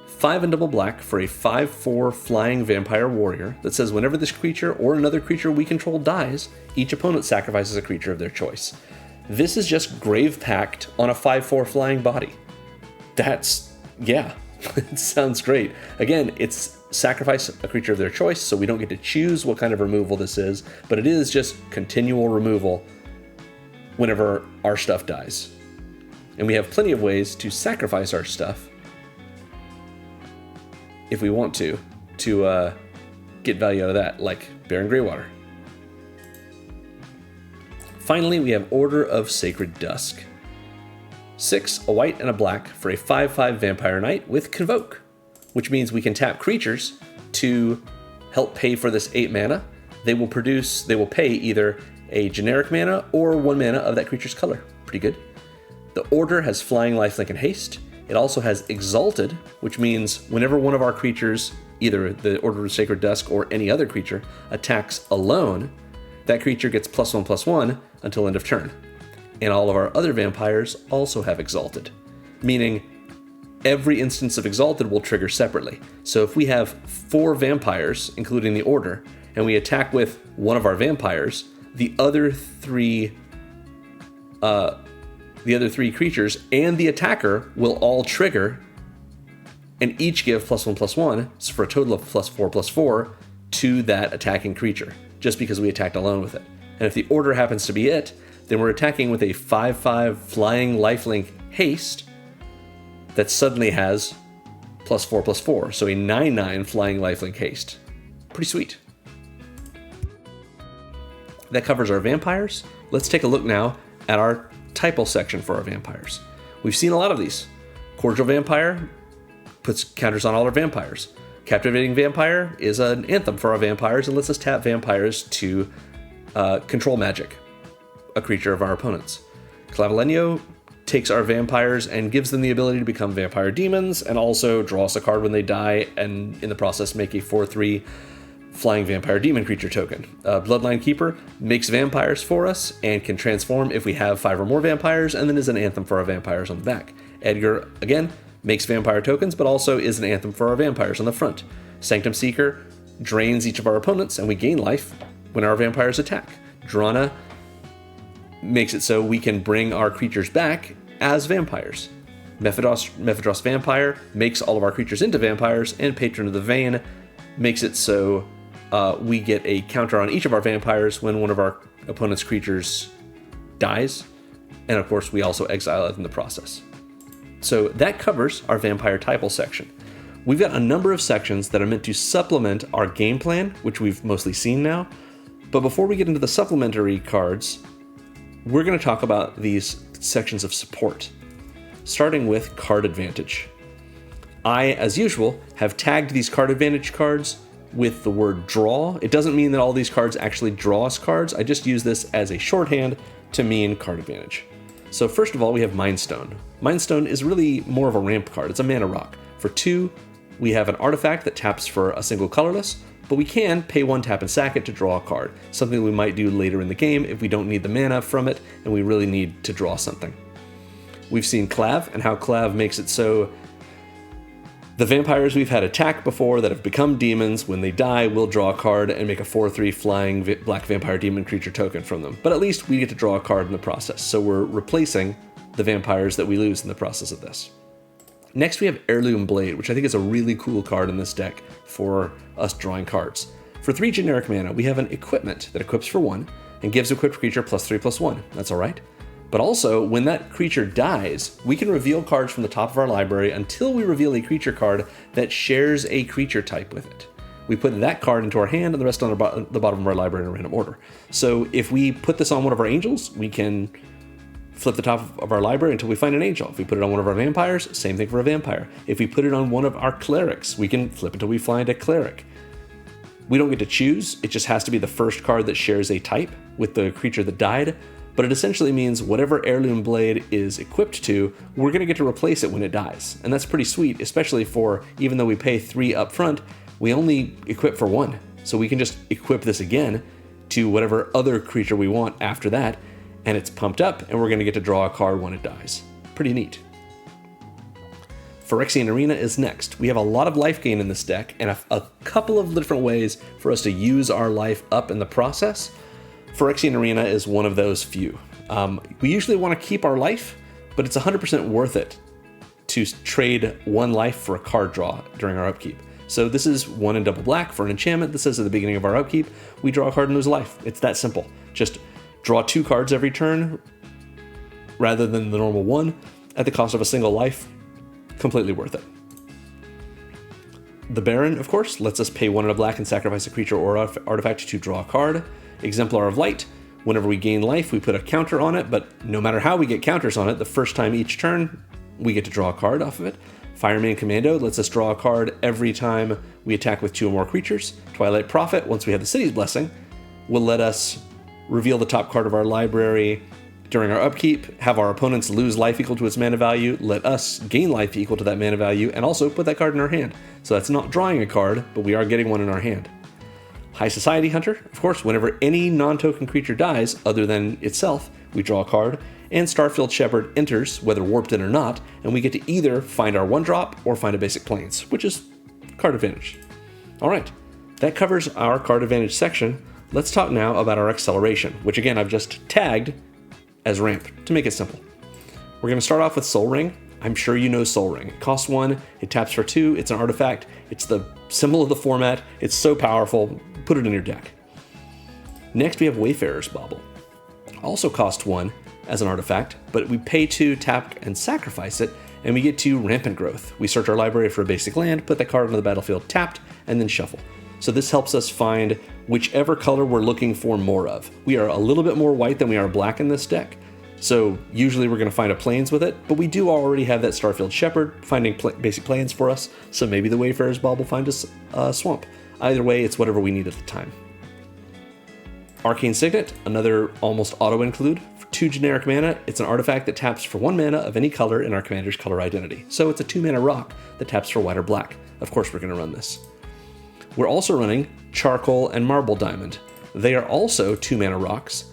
5 and double black for a 5/4 flying vampire warrior that says whenever this creature or another creature we control dies, each opponent sacrifices a creature of their choice. This is just Grave Pact on a 5/4 flying body. It sounds great. Again, it's sacrifice a creature of their choice, so we don't get to choose what kind of removal this is, but it is just continual removal whenever our stuff dies. And we have plenty of ways to sacrifice our stuff if we want to get value out of that, like Baron Greywater. Finally, we have Order of Sacred Dusk. 6, a white and a black for a 5/5 Vampire Knight with Convoke, which means we can tap creatures to help pay for this 8 mana. They will pay either a generic mana or 1 mana of that creature's color. Pretty good. The Order has Flying, Lifelink, and Haste. It also has Exalted, which means whenever one of our creatures, either the Order of Sacred Dusk or any other creature, attacks alone, that creature gets +1/+1 until end of turn. And all of our other vampires also have Exalted, meaning every instance of Exalted will trigger separately. So if we have 4 vampires, including the Order, and we attack with one of our vampires, the other three creatures and the attacker will all trigger and each give +1/+1, so for a total of +4/+4 to that attacking creature, just because we attacked alone with it. And if the Order happens to be it, then we're attacking with a 5/5 Flying, Lifelink, Haste that suddenly has +4/+4, so a 9/9 Flying, Lifelink, Haste. Pretty sweet. That covers our vampires. Let's take a look now at our Typal section for our vampires. We've seen a lot of these. Cordial Vampire puts counters on all our vampires. Captivating Vampire is an anthem for our vampires and lets us tap vampires to control magic, a creature of our opponents. Clavelenio takes our vampires and gives them the ability to become vampire demons and also draw us a card when they die and in the process make a 4/3 Flying Vampire Demon creature token. Bloodline Keeper makes vampires for us and can transform if we have 5 or more vampires, and then is an anthem for our vampires on the back. Edgar, again, makes vampire tokens, but also is an anthem for our vampires on the front. Sanctum Seeker drains each of our opponents, and we gain life when our vampires attack. Drana makes it so we can bring our creatures back as vampires. Mephidros Vampire makes all of our creatures into vampires, and Patron of the Vein makes it so we get a counter on each of our vampires when one of our opponent's creatures dies, and of course we also exile it in the process. So that covers our Vampire Typal section. We've got a number of sections that are meant to supplement our game plan, which we've mostly seen now, but before we get into the supplementary cards, we're going to talk about these sections of support, starting with Card Advantage. I, as usual, have tagged these Card Advantage cards with the word draw. It doesn't mean that all these cards actually draw us cards. I just use this as a shorthand to mean Card Advantage. So first of all, we have Mind Stone. Mind Stone is really more of a ramp card. It's a mana rock. For 2, we have an artifact that taps for a single colorless, but we can pay 1 tap and sack it to draw a card, something we might do later in the game if we don't need the mana from it and we really need to draw something. We've seen Clav and how Clav makes it so the vampires we've had attack before that have become demons, when they die, we'll draw a card and make a 4/3 Flying Black Vampire Demon creature token from them. But at least we get to draw a card in the process, so we're replacing the vampires that we lose in the process of this. Next we have Heirloom Blade, which I think is a really cool card in this deck for us drawing cards. For 3 generic mana, we have an equipment that equips for 1 and gives equipped creature +3/+1. That's alright. But also, when that creature dies, we can reveal cards from the top of our library until we reveal a creature card that shares a creature type with it. We put that card into our hand and the rest on the bottom of our library in a random order. So if we put this on one of our angels, we can flip the top of our library until we find an angel. If we put it on one of our vampires, same thing for a vampire. If we put it on one of our clerics, we can flip until we find a cleric. We don't get to choose, it just has to be the first card that shares a type with the creature that died. But it essentially means whatever Heirloom Blade is equipped to, we're going to get to replace it when it dies. And that's pretty sweet, especially for, even though we pay 3 up front, we only equip for 1. So we can just equip this again to whatever other creature we want after that, and it's pumped up, and we're going to get to draw a card when it dies. Pretty neat. Phyrexian Arena is next. We have a lot of life gain in this deck, and a couple of different ways for us to use our life up in the process. Phyrexian Arena is one of those few. We usually want to keep our life, but it's 100% worth it to trade 1 life for a card draw during our upkeep. So this is 1 and double black for an enchantment. This says at the beginning of our upkeep, we draw a card and lose a life. It's that simple. Just draw 2 cards every turn, rather than the normal 1 at the cost of a single life. Completely worth it. The Baron, of course, lets us pay 1 and a black and sacrifice a creature or artifact to draw a card. Exemplar of Light, whenever we gain life, we put a counter on it, but no matter how we get counters on it, the first time each turn, we get to draw a card off of it. Fireman Commando lets us draw a card every time we attack with 2 or more creatures. Twilight Prophet, once we have the City's Blessing, will let us reveal the top card of our library during our upkeep, have our opponents lose life equal to its mana value, let us gain life equal to that mana value, and also put that card in our hand. So that's not drawing a card, but we are getting one in our hand. High Society Hunter, of course, whenever any non-token creature dies other than itself, we draw a card, and Starfield Shepherd enters, whether warped in or not, and we get to either find our 1-drop or find a basic plains, which is card advantage. Alright, that covers our card advantage section. Let's talk now about our acceleration, which again I've just tagged as ramp to make it simple. We're going to start off with Soul Ring. I'm sure you know Soul Ring. It costs 1, it taps for 2, it's an artifact, it's the symbol of the format, it's so powerful, put it in your deck. Next we have Wayfarer's Bauble. Also costs 1 as an artifact, but we pay 2, tap, and sacrifice it, and we get to Rampant Growth. We search our library for a basic land, put that card onto the battlefield tapped, and then shuffle. So this helps us find whichever color we're looking for more of. We are a little bit more white than we are black in this deck, so usually we're going to find a plains with it, but we do already have that Starfield Shepherd finding basic plains for us, so maybe the Wayfarer's Bauble will find us a swamp. Either way, it's whatever we need at the time. Arcane Signet, another almost auto-include. For 2 generic mana, it's an artifact that taps for 1 mana of any color in our commander's color identity. So it's a 2-mana rock that taps for white or black. Of course we're going to run this. We're also running Charcoal and Marble Diamond. They are also 2-mana rocks,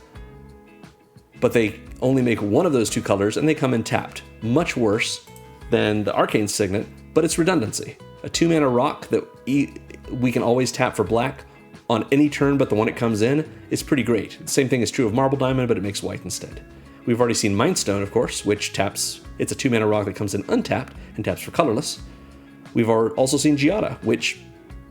but they only make one of those 2 colors and they come in tapped. Much worse than the Arcane Signet, but it's redundancy. A 2-mana rock that we can always tap for black on any turn but the one it comes in is pretty great. The same thing is true of Marble Diamond, but it makes white instead. We've already seen Mindstone, of course, which taps, it's a 2-mana rock that comes in untapped and taps for colorless. We've also seen Giada,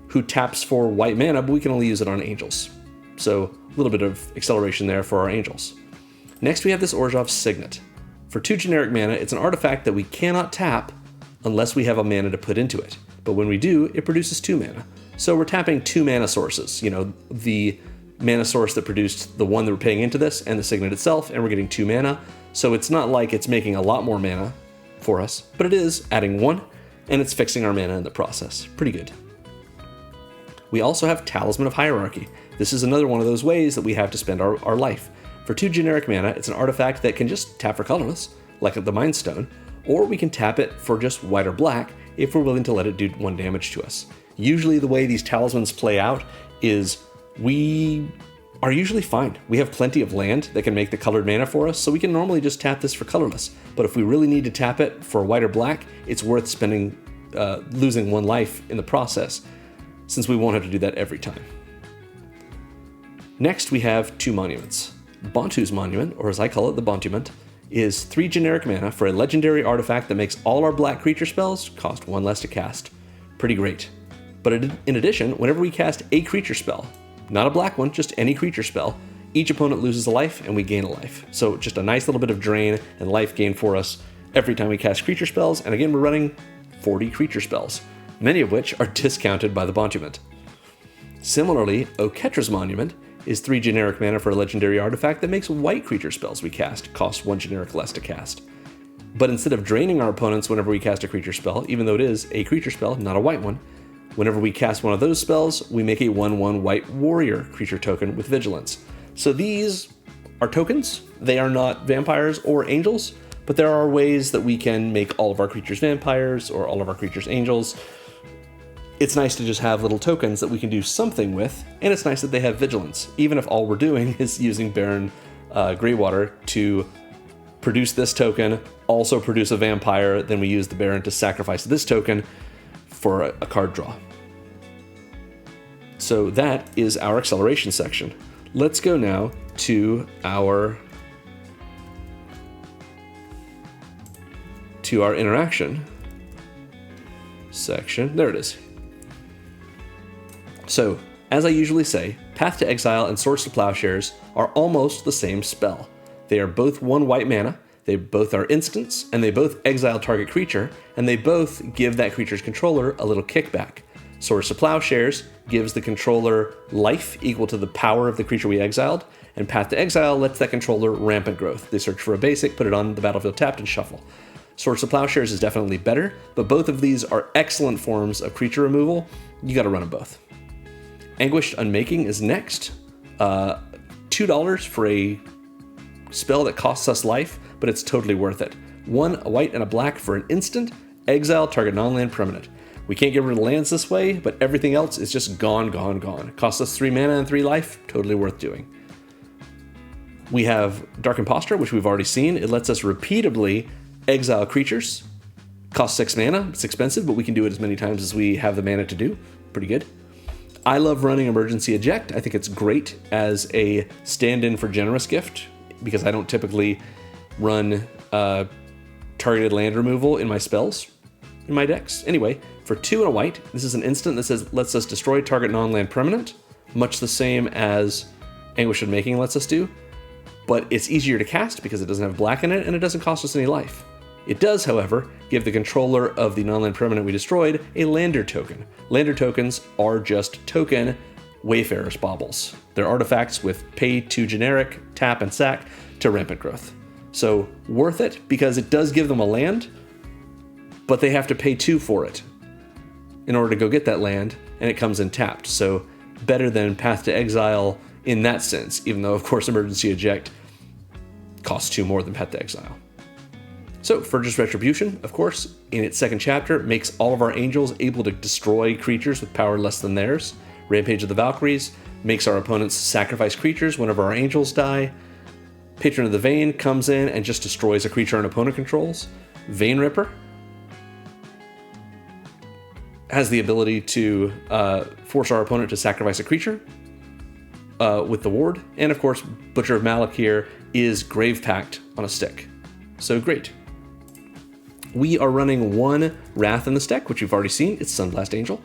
who taps for white mana, but we can only use it on angels. So a little bit of acceleration there for our angels. Next we have this Orzhov's Signet. For 2 generic mana, it's an artifact that we cannot tap unless we have a mana to put into it. But when we do, it produces 2 mana. So we're tapping 2 mana sources, the mana source that produced the one that we're paying into this and the Signet itself, and we're getting 2 mana. So it's not like it's making a lot more mana for us, but it is adding 1, and it's fixing our mana in the process. Pretty good. We also have Talisman of Hierarchy. This is another one of those ways that we have to spend our life. For 2 generic mana, it's an artifact that can just tap for colorless, like the Mind Stone, or we can tap it for just white or black if we're willing to let it do 1 damage to us. Usually the way these talismans play out is we are usually fine. We have plenty of land that can make the colored mana for us, so we can normally just tap this for colorless. But if we really need to tap it for white or black, it's worth spending, losing 1 life in the process, since we won't have to do that every time. Next we have 2 monuments. Bontu's Monument, or as I call it, the Bontument, is 3 generic mana for a legendary artifact that makes all our black creature spells cost 1 less to cast. Pretty great. But in addition, whenever we cast a creature spell, not a black one, just any creature spell, each opponent loses a life and we gain a life. So just a nice little bit of drain and life gain for us every time we cast creature spells, and again we're running 40 creature spells, many of which are discounted by the Bontument. Similarly, Oketra's Monument is 3 generic mana for a legendary artifact that makes white creature spells we cast cost 1 generic less to cast. But instead of draining our opponents whenever we cast a creature spell, even though it is a creature spell, not a white one, whenever we cast one of those spells, we make a 1/1 white warrior creature token with vigilance. So these are tokens. They are not vampires or angels, but there are ways that we can make all of our creatures vampires or all of our creatures angels. It's nice to just have little tokens that we can do something with, and it's nice that they have vigilance, even if all we're doing is using Baron Greywater to produce this token, also produce a vampire, then we use the Baron to sacrifice this token for a card draw. So that is our acceleration section. Let's go now to our interaction section. There it is. So, as I usually say, Path to Exile and Swords to Plowshares are almost the same spell. They are both 1 white mana. They both are instants, and they both exile target creature, and they both give that creature's controller a little kickback. Swords to Plowshares gives the controller life equal to the power of the creature we exiled, and Path to Exile lets that controller rampant growth. They search for a basic, put it on the battlefield tapped, and shuffle. Swords to Plowshares is definitely better, but both of these are excellent forms of creature removal. You gotta run them both. Anguished Unmaking is next. $2 for a spell that costs us life, but it's totally worth it. 1 a white and a black for an instant, exile target non-land permanent. We can't get rid of lands this way, but everything else is just gone, gone, gone. Costs us 3 mana and 3 life, totally worth doing. We have Dark Impostor, which we've already seen. It lets us repeatedly exile creatures. Costs 6 mana, it's expensive, but we can do it as many times as we have the mana to do. Pretty good. I love running Emergency Eject. I think it's great as a stand-in for Generous Gift, because I don't typically run targeted land removal in my spells, in my decks. Anyway, for 2 and a white, this is an instant that lets us destroy target non-land permanent, much the same as Anguish Unmaking lets us do, but it's easier to cast because it doesn't have black in it, and it doesn't cost us any life. It does, however, give the controller of the non-land permanent we destroyed a lander token. Lander tokens are just token Wayfarer's Baubles. They're artifacts with pay to generic, tap, and sack to rampant growth. So worth it because it does give them a land, but they have to pay 2 for it in order to go get that land, and it comes in tapped. So better than Path to Exile in that sense, even though, of course, Emergency Eject costs 2 more than Path to Exile. So, Furger's Retribution, of course, in its second chapter, makes all of our angels able to destroy creatures with power less than theirs. Rampage of the Valkyries makes our opponents sacrifice creatures whenever our angels die. Patron of the Vein comes in and just destroys a creature an opponent controls. Vein Ripper has the ability to force our opponent to sacrifice a creature with the ward. And of course, Butcher of Malakir is Grave Pact on a stick. So great. We are running 1 Wrath in this deck, which you've already seen. It's Sunblast Angel.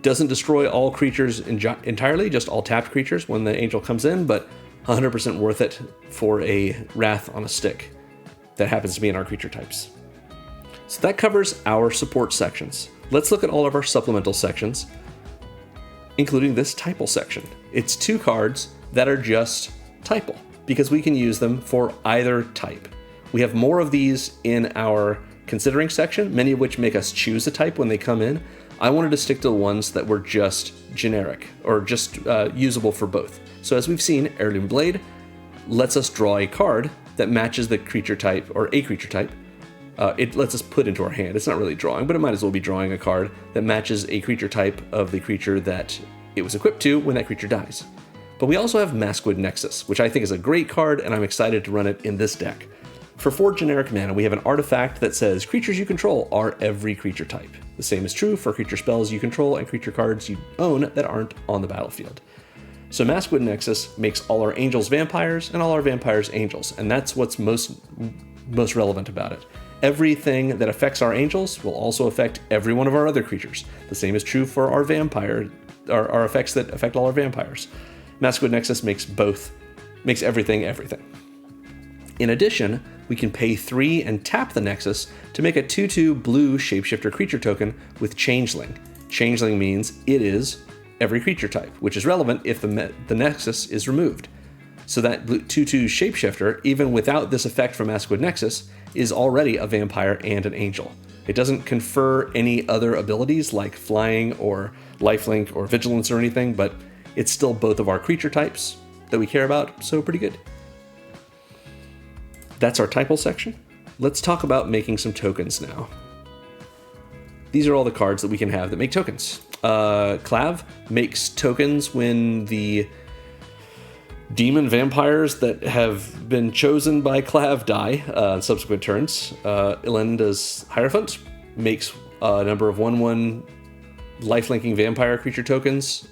Doesn't destroy all creatures entirely, just all tapped creatures when the angel comes in, but 100% worth it for a Wrath on a stick that happens to be in our creature types. So that covers our support sections. Let's look at all of our supplemental sections, including this Typal section. It's 2 cards that are just Typal, because we can use them for either type. We have more of these in our considering section, many of which make us choose a type when they come in. I wanted to stick to the ones that were just generic, or just usable for both. So as we've seen, Heirloom Blade lets us draw a card that matches the creature type, or a creature type. It lets us put into our hand. It's not really drawing, but it might as well be drawing a card that matches a creature type of the creature that it was equipped to when that creature dies. But we also have Maskwood Nexus, which I think is a great card, and I'm excited to run it in this deck. For 4 generic mana, we have an artifact that says creatures you control are every creature type. The same is true for creature spells you control and creature cards you own that aren't on the battlefield. So Maskwood Nexus makes all our angels vampires and all our vampires angels, and that's what's most relevant about it. Everything that affects our angels will also affect every one of our other creatures. The same is true for our vampire, our effects that affect all our vampires. Maskwood Nexus makes everything everything. In addition, we can pay 3 and tap the Nexus to make a 2/2 blue shapeshifter creature token with Changeling. Changeling means it is every creature type, which is relevant if the Nexus is removed. So that 2/2 shapeshifter, even without this effect from Maskwood Nexus, is already a vampire and an angel. It doesn't confer any other abilities like flying or lifelink or vigilance or anything, but it's still both of our creature types that we care about, so pretty good. That's our Typal section. Let's talk about making some tokens now. These are all the cards that we can have that make tokens. Clav makes tokens when the demon vampires that have been chosen by Clav die on subsequent turns. Ilenda's Hierophant makes a number of 1/1 lifelinking vampire creature tokens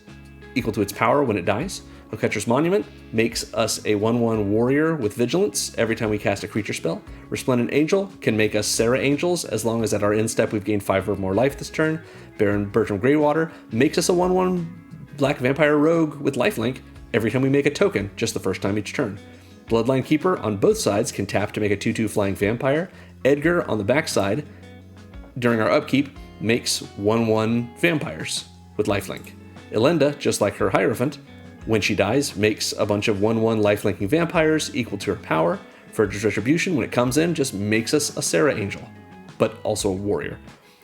equal to its power when it dies. Catcher's Monument makes us a 1/1 warrior with vigilance every time we cast a creature spell. Resplendent Angel can make us Sarah Angels as long as at our end step we've gained 5 or more life this turn. Baron Bertram Greywater makes us a 1/1 black vampire rogue with lifelink every time we make a token, just the first time each turn. Bloodline Keeper on both sides can tap to make a 2/2 flying vampire. Edgar on the backside, during our upkeep, makes 1/1 vampires with lifelink. Elenda, just like her Hierophant, when she dies, makes a bunch of 1/1 lifelinking vampires equal to her power. For Retribution, when it comes in, just makes us a Sarah Angel, but also a warrior.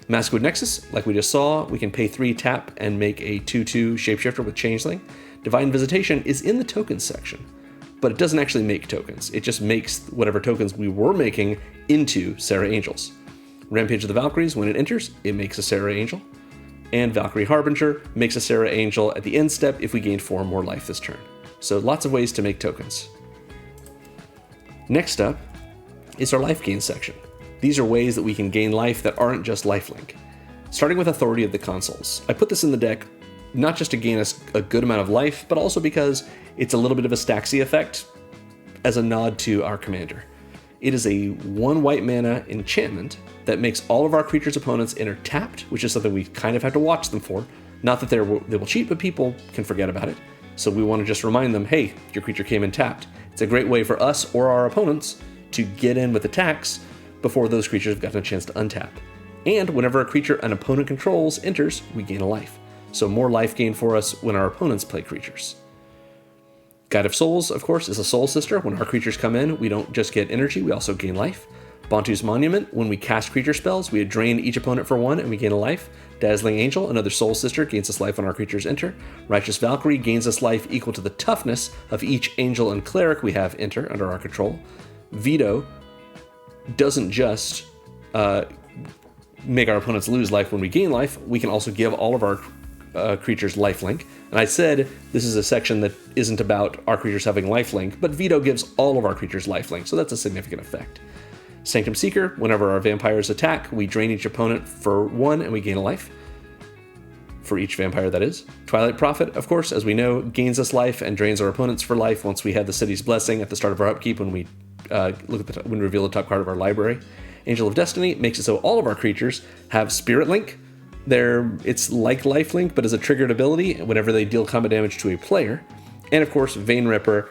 Maskwood Nexus, like we just saw, we can pay 3 tap and make a 2/2 shapeshifter with Changeling. Divine Visitation is in the tokens section, but it doesn't actually make tokens. It just makes whatever tokens we were making into Sarah Angels. Rampage of the Valkyries, when it enters, it makes a Sarah Angel. And Valkyrie Harbinger makes a Sarah Angel at the end step if we gain 4 more life this turn. So lots of ways to make tokens. Next up is our life gain section. These are ways that we can gain life that aren't just lifelink. Starting with Authority of the Consuls. I put this in the deck not just to gain us a good amount of life, but also because it's a little bit of a Staxy effect as a nod to our commander. It is a 1 white mana enchantment that makes all of our creatures' opponents enter tapped, which is something we kind of have to watch them for. Not that they will cheat, but people can forget about it. So we want to just remind them, hey, your creature came in tapped. It's a great way for us or our opponents to get in with attacks before those creatures have gotten a chance to untap. And whenever a creature an opponent controls enters, we gain a life. So more life gain for us when our opponents play creatures. Guide of Souls, of course, is a soul sister. When our creatures come in, we don't just get energy, we also gain life. Bontu's Monument, when we cast creature spells, we drain each opponent for 1 and we gain a life. Dazzling Angel, another soul sister, gains us life when our creatures enter. Righteous Valkyrie gains us life equal to the toughness of each angel and cleric we have enter under our control. Veto doesn't just make our opponents lose life when we gain life, we can also give all of our creatures lifelink. And I said this is a section that isn't about our creatures having lifelink, but Veto gives all of our creatures lifelink, so that's a significant effect. Sanctum Seeker, whenever our vampires attack, we drain each opponent for 1 and we gain a life. For each vampire, that is. Twilight Prophet, of course, as we know, gains us life and drains our opponents for life once we have the City's Blessing at the start of our upkeep when we when we reveal the top card of our library. Angel of Destiny makes it so all of our creatures have Spirit Link. It's like lifelink, but as a triggered ability whenever they deal combat damage to a player. And of course, Vein Ripper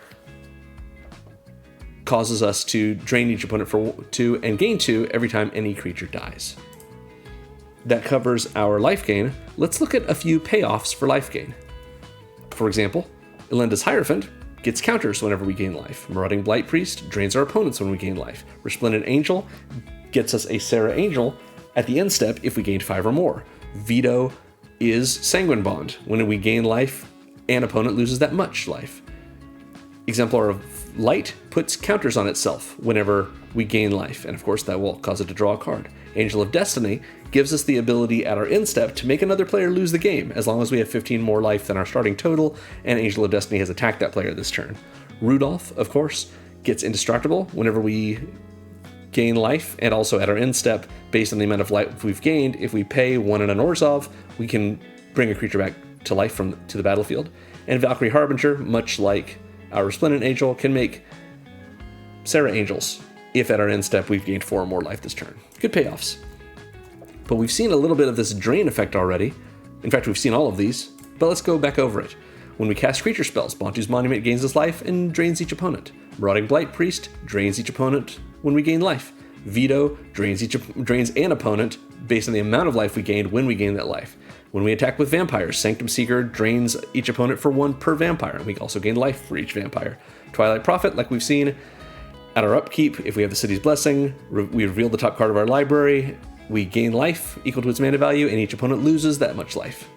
causes us to drain each opponent for 2 and gain 2 every time any creature dies. That covers our life gain. Let's look at a few payoffs for life gain. For example, Elenda's Hierophant gets counters whenever we gain life. Marauding Blight Priest drains our opponents when we gain life. Resplendent Angel gets us a Sarah Angel at the end step if we gain 5 or more. Veto is Sanguine Bond. When we gain life, an opponent loses that much life. Exemplar of Light puts counters on itself whenever we gain life, and of course that will cause it to draw a card. Angel of Destiny gives us the ability at our end step to make another player lose the game, as long as we have 15 more life than our starting total, and Angel of Destiny has attacked that player this turn. Rudolph, of course, gets indestructible whenever we gain life, and also at our end step, based on the amount of life we've gained, if we pay 1 and an Orzhov, we can bring a creature back to life to the battlefield. And Valkyrie Harbinger, much like our Resplendent Angel, can make Sarah Angels if at our end step we've gained 4 or more life this turn. Good payoffs. But we've seen a little bit of this drain effect already. In fact, we've seen all of these, but let's go back over it. When we cast creature spells, Bontu's Monument gains us life and drains each opponent. Marauding Blight Priest drains each opponent when we gain life. Veto drains an opponent based on the amount of life we gained when we gain that life. When we attack with vampires, Sanctum Seeker drains each opponent for 1 per vampire, and we also gain life for each vampire. Twilight Prophet, like we've seen, at our upkeep, if we have the City's Blessing, we reveal the top card of our library, we gain life equal to its mana value, and each opponent loses that much life.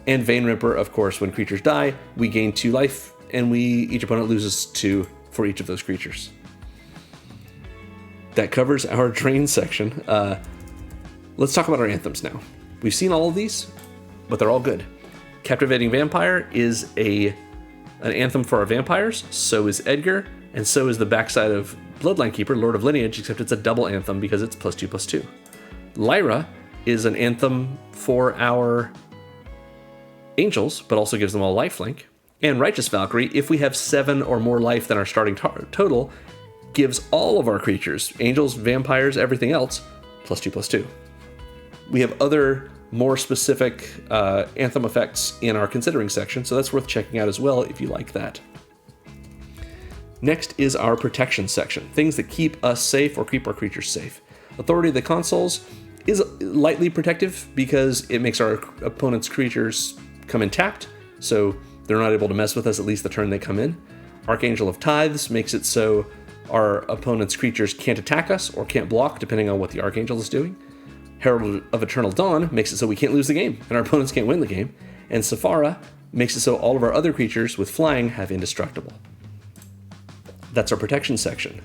And Vein Ripper, of course, when creatures die, we gain 2 life, and each opponent loses 2 for each of those creatures. That covers our drain section. Let's talk about our anthems now. We've seen all of these, but they're all good. Captivating Vampire is an anthem for our vampires, so is Edgar, and so is the backside of Bloodline Keeper, Lord of Lineage, except it's a double anthem because it's +2/+2. Lyra is an anthem for our angels, but also gives them all lifelink. And Righteous Valkyrie, if we have 7 or more life than our starting total, gives all of our creatures, angels, vampires, everything else, +2/+2. We have other more specific anthem effects in our considering section, so that's worth checking out as well if you like that. Next is our protection section, things that keep us safe or keep our creatures safe. Authority of the Consuls is lightly protective because it makes our opponent's creatures come in tapped, so they're not able to mess with us at least the turn they come in. Archangel of Tithes makes it so our opponent's creatures can't attack us or can't block depending on what the Archangel is doing. Herald of Eternal Dawn makes it so we can't lose the game and our opponents can't win the game. And Sephara makes it so all of our other creatures with flying have indestructible. That's our protection section.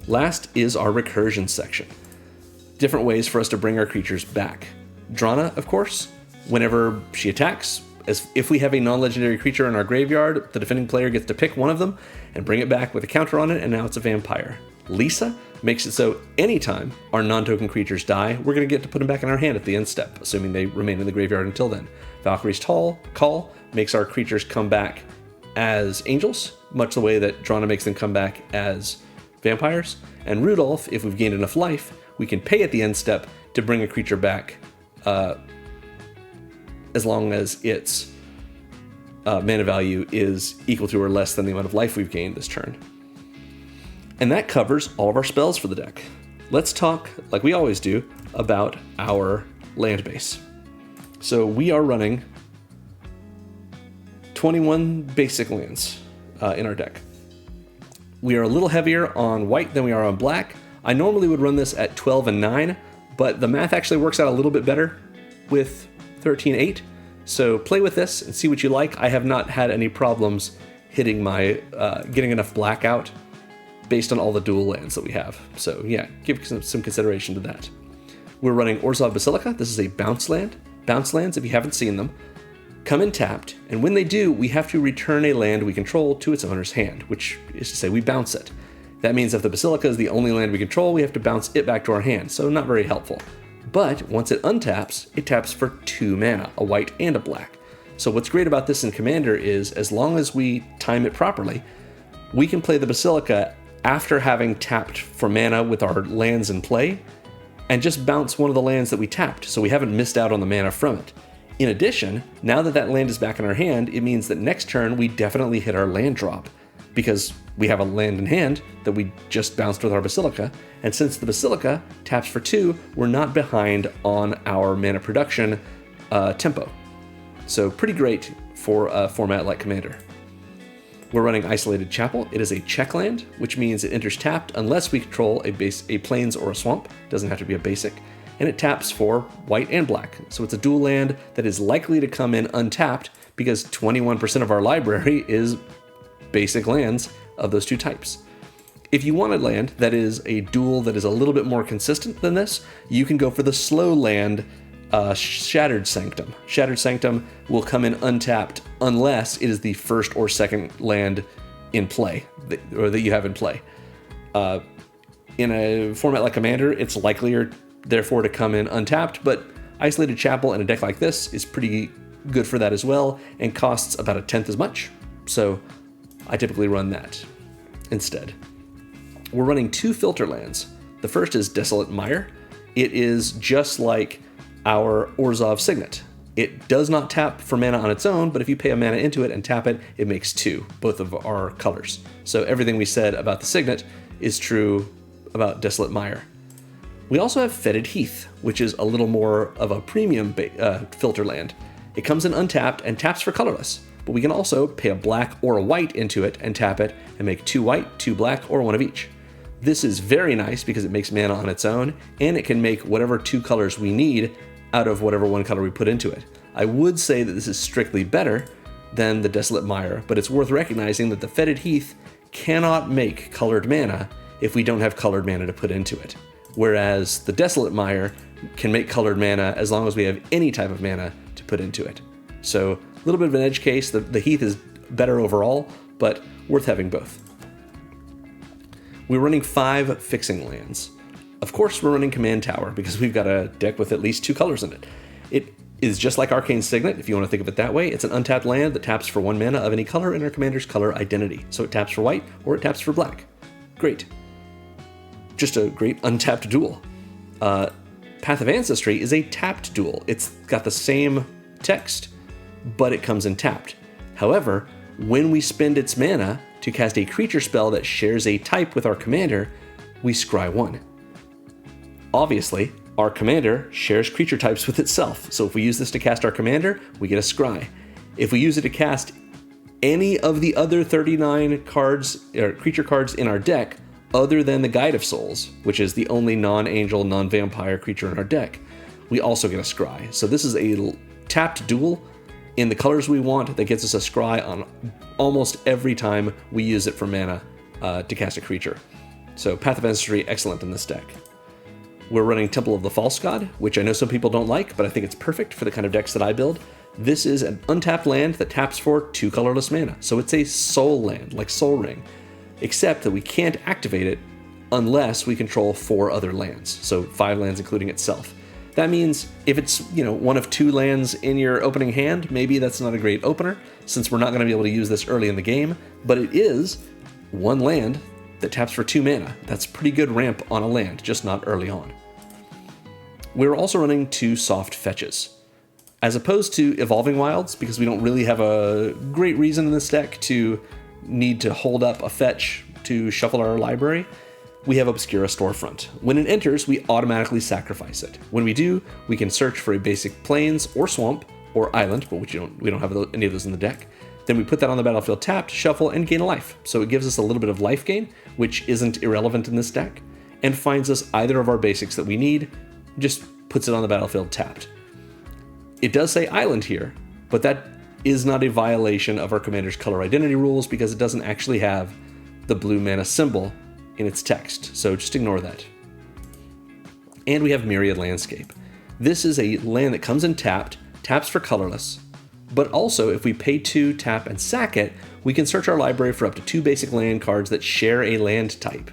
Last is our recursion section. Different ways for us to bring our creatures back. Drana, of course, whenever she attacks, as if we have a non-legendary creature in our graveyard, the defending player gets to pick one of them and bring it back with a counter on it, and now it's a vampire. Lisa makes it so anytime our non-token creatures die, we're going to get to put them back in our hand at the end step, assuming they remain in the graveyard until then. Valkyrie's Call makes our creatures come back as angels, much the way that Drana makes them come back as vampires. And Rudolph, if we've gained enough life, we can pay at the end step to bring a creature back as long as its mana value is equal to or less than the amount of life we've gained this turn. And that covers all of our spells for the deck. Let's talk, like we always do, about our land base. So we are running 21 basic lands in our deck. We are a little heavier on white than we are on black. I normally would run this at 12 and 9, but the math actually works out a little bit better with 13-8. So play with this and see what you like. I have not had any problems hitting my getting enough black out based on all the dual lands that we have. So yeah, give some consideration to that. We're running Orzhov Basilica. This is a bounce land. Bounce lands, if you haven't seen them, come in tapped, and when they do, we have to return a land we control to its owner's hand, which is to say we bounce it. That means if the Basilica is the only land we control, we have to bounce it back to our hand, so not very helpful. But once it untaps, it taps for 2 mana, a white and a black. So what's great about this in Commander is, as long as we time it properly, we can play the Basilica after having tapped for mana with our lands in play, and just bounce one of the lands that we tapped, so we haven't missed out on the mana from it. In addition, now that that land is back in our hand, it means that next turn we definitely hit our land drop, because we have a land in hand that we just bounced with our Basilica, and since the Basilica taps for 2, we're not behind on our mana production tempo. So pretty great for a format like Commander. We're running Isolated Chapel. It is a check land, which means it enters tapped unless we control a plains or a swamp. It doesn't have to be a basic. And it taps for white and black. So it's a dual land that is likely to come in untapped because 21% of our library is basic lands of those two types. If you want a land that is a dual that is a little bit more consistent than this, you can go for the slow land Shattered Sanctum. Shattered Sanctum will come in untapped unless it is the first or second land in play, that you have in play. In a format like Commander, it's likelier, therefore, to come in untapped, but Isolated Chapel in a deck like this is pretty good for that as well, and costs about 1/10 as much, so I typically run that instead. We're running 2 filter lands. The first is Desolate Mire. It is just like our Orzhov Signet. It does not tap for mana on its own, but if you pay a mana into it and tap it, it makes 2, both of our colors. So everything we said about the Signet is true about Desolate Mire. We also have Fetid Heath, which is a little more of a premium filter land. It comes in untapped and taps for colorless, but we can also pay a black or a white into it and tap it and make 2 white, 2 black, or 1 of each. This is very nice because it makes mana on its own, and it can make whatever 2 colors we need out of whatever 1 color we put into it. I would say that this is strictly better than the Desolate Mire, but it's worth recognizing that the Fetid Heath cannot make colored mana if we don't have colored mana to put into it, whereas the Desolate Mire can make colored mana as long as we have any type of mana to put into it. So a little bit of an edge case. The Heath is better overall, but worth having both. We're running 5 fixing lands. Of course, we're running Command Tower because we've got a deck with at least 2 colors in it. It is just like Arcane Signet, if you want to think of it that way. It's an untapped land that taps for 1 mana of any color in our commander's color identity. So it taps for white or it taps for black. Great. Just a great untapped duel. Path of Ancestry is a tapped duel. It's got the same text, but it comes in tapped. However, when we spend its mana, to cast a creature spell that shares a type with our commander, we scry 1. Obviously, our commander shares creature types with itself, so if we use this to cast our commander, we get a scry. If we use it to cast any of the other 39 cards or creature cards in our deck, other than the Guide of Souls, which is the only non-angel, non-vampire creature in our deck, we also get a scry. So this is a tapped duel in the colors we want that gets us a scry on almost every time we use it for mana to cast a creature. So Path of Ancestry, excellent in this deck. We're running Temple of the False God, which I know some people don't like, but I think it's perfect for the kind of decks that I build. This is an untapped land that taps for 2 colorless mana. So it's a soul land, like Soul Ring, except that we can't activate it unless we control 4 other lands. So 5 lands including itself. That means if it's, one of 2 lands in your opening hand, maybe that's not a great opener, since we're not going to be able to use this early in the game, but it is 1 land that taps for 2 mana. That's pretty good ramp on a land, just not early on. We're also running 2 soft fetches. As opposed to Evolving Wilds, because we don't really have a great reason in this deck to need to hold up a fetch to shuffle our library, we have Obscura Storefront. When it enters, we automatically sacrifice it. When we do, we can search for a basic plains or swamp or island, but we don't have any of those in the deck. Then we put that on the battlefield tapped, shuffle, and gain a life. So it gives us a little bit of life gain, which isn't irrelevant in this deck, and finds us either of our basics that we need, just puts it on the battlefield tapped. It does say island here, but that is not a violation of our commander's color identity rules because it doesn't actually have the blue mana symbol in its text, so just ignore that. And we have Myriad Landscape. This is a land that comes in tapped, taps for colorless, but also if we pay 2, tap, and sack it, we can search our library for up to 2 basic land cards that share a land type.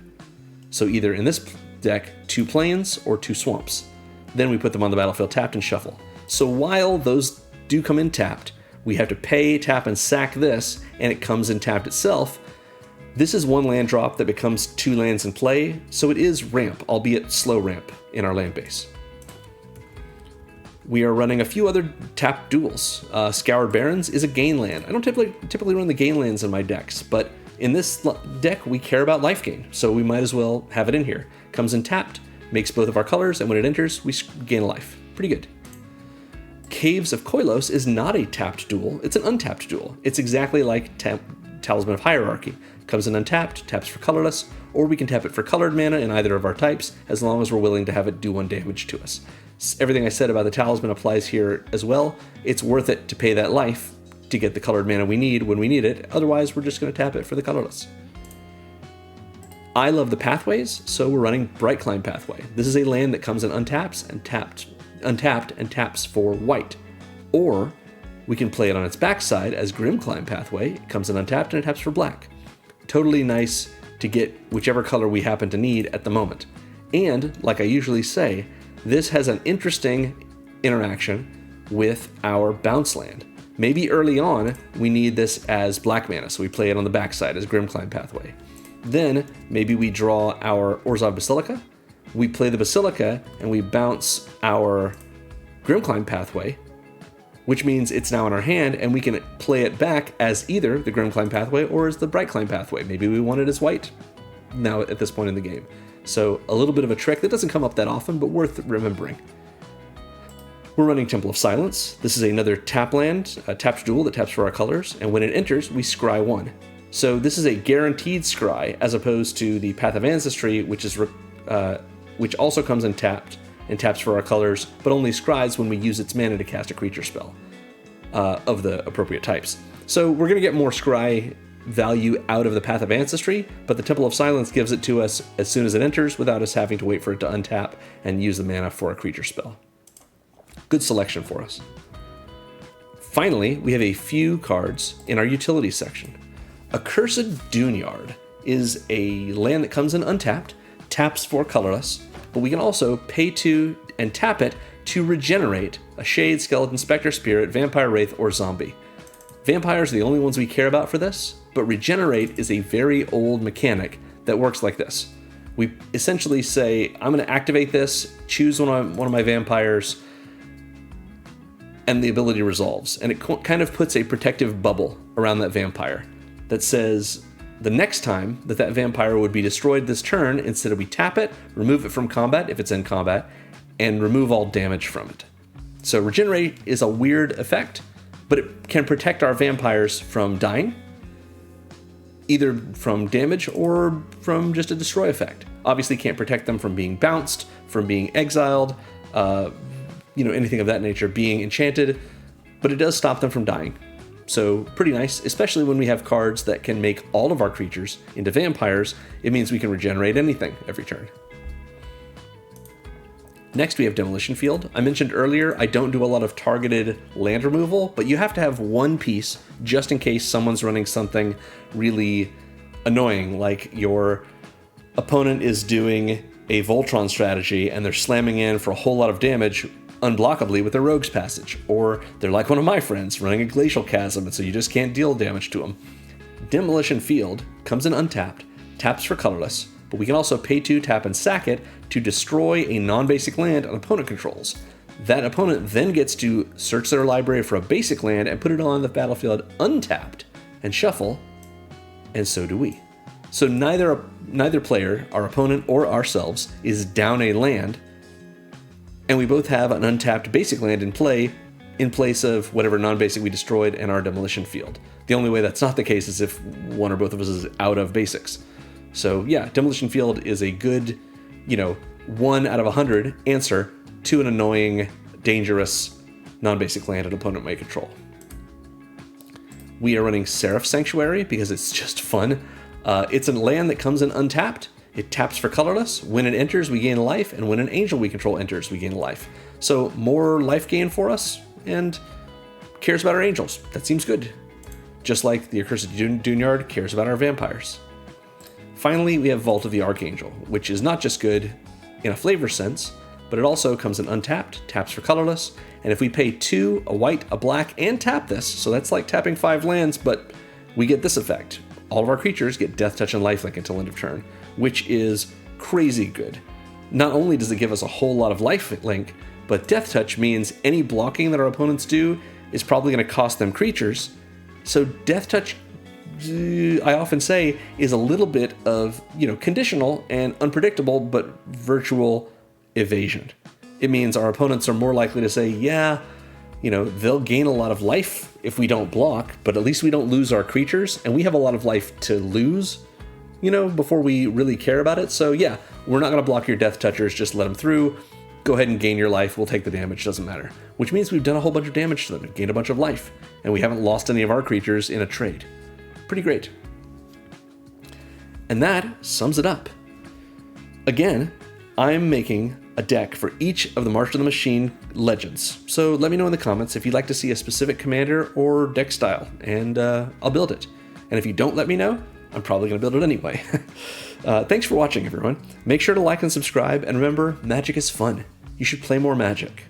So either in this deck, 2 plains or 2 swamps. Then we put them on the battlefield tapped and shuffle. So while those do come in tapped, we have to pay, tap, and sack this, and it comes in tapped itself. This is 1 land drop that becomes 2 lands in play, so it is ramp, albeit slow ramp, in our land base. We are running a few other tapped duels. Scoured Barrens is a gain land. I don't typically run the gain lands in my decks, but in this deck we care about life gain, so we might as well have it in here. Comes in tapped, makes both of our colors, and when it enters, we gain a life. Pretty good. Caves of Koilos is not a tapped duel, it's an untapped duel. It's exactly like Talisman of Hierarchy. Comes in untapped, taps for colorless, or we can tap it for colored mana in either of our types, as long as we're willing to have it do 1 damage to us. Everything I said about the Talisman applies here as well. It's worth it to pay that life to get the colored mana we need when we need it, otherwise we're just going to tap it for the colorless. I love the pathways, so we're running Bright Climb Pathway. This is a land that comes in untapped and taps for white. Or we can play it on its backside as Grim Climb Pathway. It comes in untapped and it taps for black. Totally nice to get whichever color we happen to need at the moment. And, like I usually say, this has an interesting interaction with our bounce land. Maybe early on, we need this as black mana, so we play it on the backside as Grim Climb Pathway. Then, maybe we draw our Orzhov Basilica, we play the Basilica, and we bounce our Grim Climb Pathway, which means it's now in our hand, and we can play it back as either the Grim Climb Pathway or as the Bright Climb Pathway. Maybe we want it as white now at this point in the game. So a little bit of a trick that doesn't come up that often, but worth remembering. We're running Temple of Silence. This is another tap land, a tapped duel that taps for our colors, and when it enters, we scry 1. So this is a guaranteed scry, as opposed to the Path of Ancestry, which also comes in tapped and taps for our colors, but only scries when we use its mana to cast a creature spell of the appropriate types. So we're going to get more scry value out of the Path of Ancestry, but the Temple of Silence gives it to us as soon as it enters without us having to wait for it to untap and use the mana for a creature spell. Good selection for us. Finally, we have a few cards in our utility section. Accursed Duneyard is a land that comes in untapped, taps for colorless, but we can also pay 2 and tap it to regenerate a Shade, Skeleton, Spectre, Spirit, Vampire, Wraith, or Zombie. Vampires are the only ones we care about for this, but regenerate is a very old mechanic that works like this. We essentially say, I'm going to activate this, choose one of my vampires, and the ability resolves. And it kind of puts a protective bubble around that vampire that says, the next time that vampire would be destroyed this turn, instead of we tap it, remove it from combat if it's in combat, and remove all damage from it. So regenerate is a weird effect, but it can protect our vampires from dying, either from damage or from just a destroy effect. Obviously can't protect them from being bounced, from being exiled, anything of that nature, being enchanted, but it does stop them from dying. So pretty nice, especially when we have cards that can make all of our creatures into vampires. It means we can regenerate anything every turn. Next, we have Demolition Field. I mentioned earlier, I don't do a lot of targeted land removal, but you have to have one piece just in case someone's running something really annoying, like your opponent is doing a Voltron strategy and they're slamming in for a whole lot of damage unblockably with their Rogue's Passage, or they're like one of my friends running a Glacial Chasm, and so you just can't deal damage to them. Demolition Field comes in untapped, taps for colorless, but we can also pay 2, tap, and sack it to destroy a non-basic land an opponent controls. That opponent then gets to search their library for a basic land and put it on the battlefield untapped and shuffle, and so do we. So neither player, our opponent or ourselves, is down a land, and we both have an untapped basic land in play in place of whatever non-basic we destroyed in our Demolition Field. The only way that's not the case is if one or both of us is out of basics. So yeah, Demolition Field is a good, 1 out of 100 answer to an annoying, dangerous, non-basic land an opponent may control. We are running Seraph Sanctuary because it's just fun. It's a land that comes in untapped. It taps for colorless. When it enters, we gain a life, and when an angel we control enters, we gain a life. So more life gain for us, and cares about our angels. That seems good. Just like the Accursed Dunyard cares about our vampires. Finally, we have Vault of the Archangel, which is not just good in a flavor sense, but it also comes in untapped, taps for colorless, and if we pay 2, a white, a black, and tap this, so that's like tapping 5 lands, but we get this effect. All of our creatures get Death Touch and Lifelink until end of turn, which is crazy good. Not only does it give us a whole lot of lifelink, but Death Touch means any blocking that our opponents do is probably going to cost them creatures. So Death Touch, I often say, is a little bit of, conditional and unpredictable, but virtual evasion. It means our opponents are more likely to say, yeah, they'll gain a lot of life if we don't block, but at least we don't lose our creatures, and we have a lot of life to lose, before we really care about it. So yeah, we're not going to block your Death Touchers, just let them through. Go ahead and gain your life, we'll take the damage, doesn't matter. Which means we've done a whole bunch of damage to them, gained a bunch of life, and we haven't lost any of our creatures in a trade. Pretty great. And that sums it up. Again, I'm making a deck for each of the March of the Machine legends. So let me know in the comments if you'd like to see a specific commander or deck style, and I'll build it. And if you don't let me know, I'm probably going to build it anyway. Thanks for watching, everyone. Make sure to like and subscribe, and remember, magic is fun. You should play more Magic.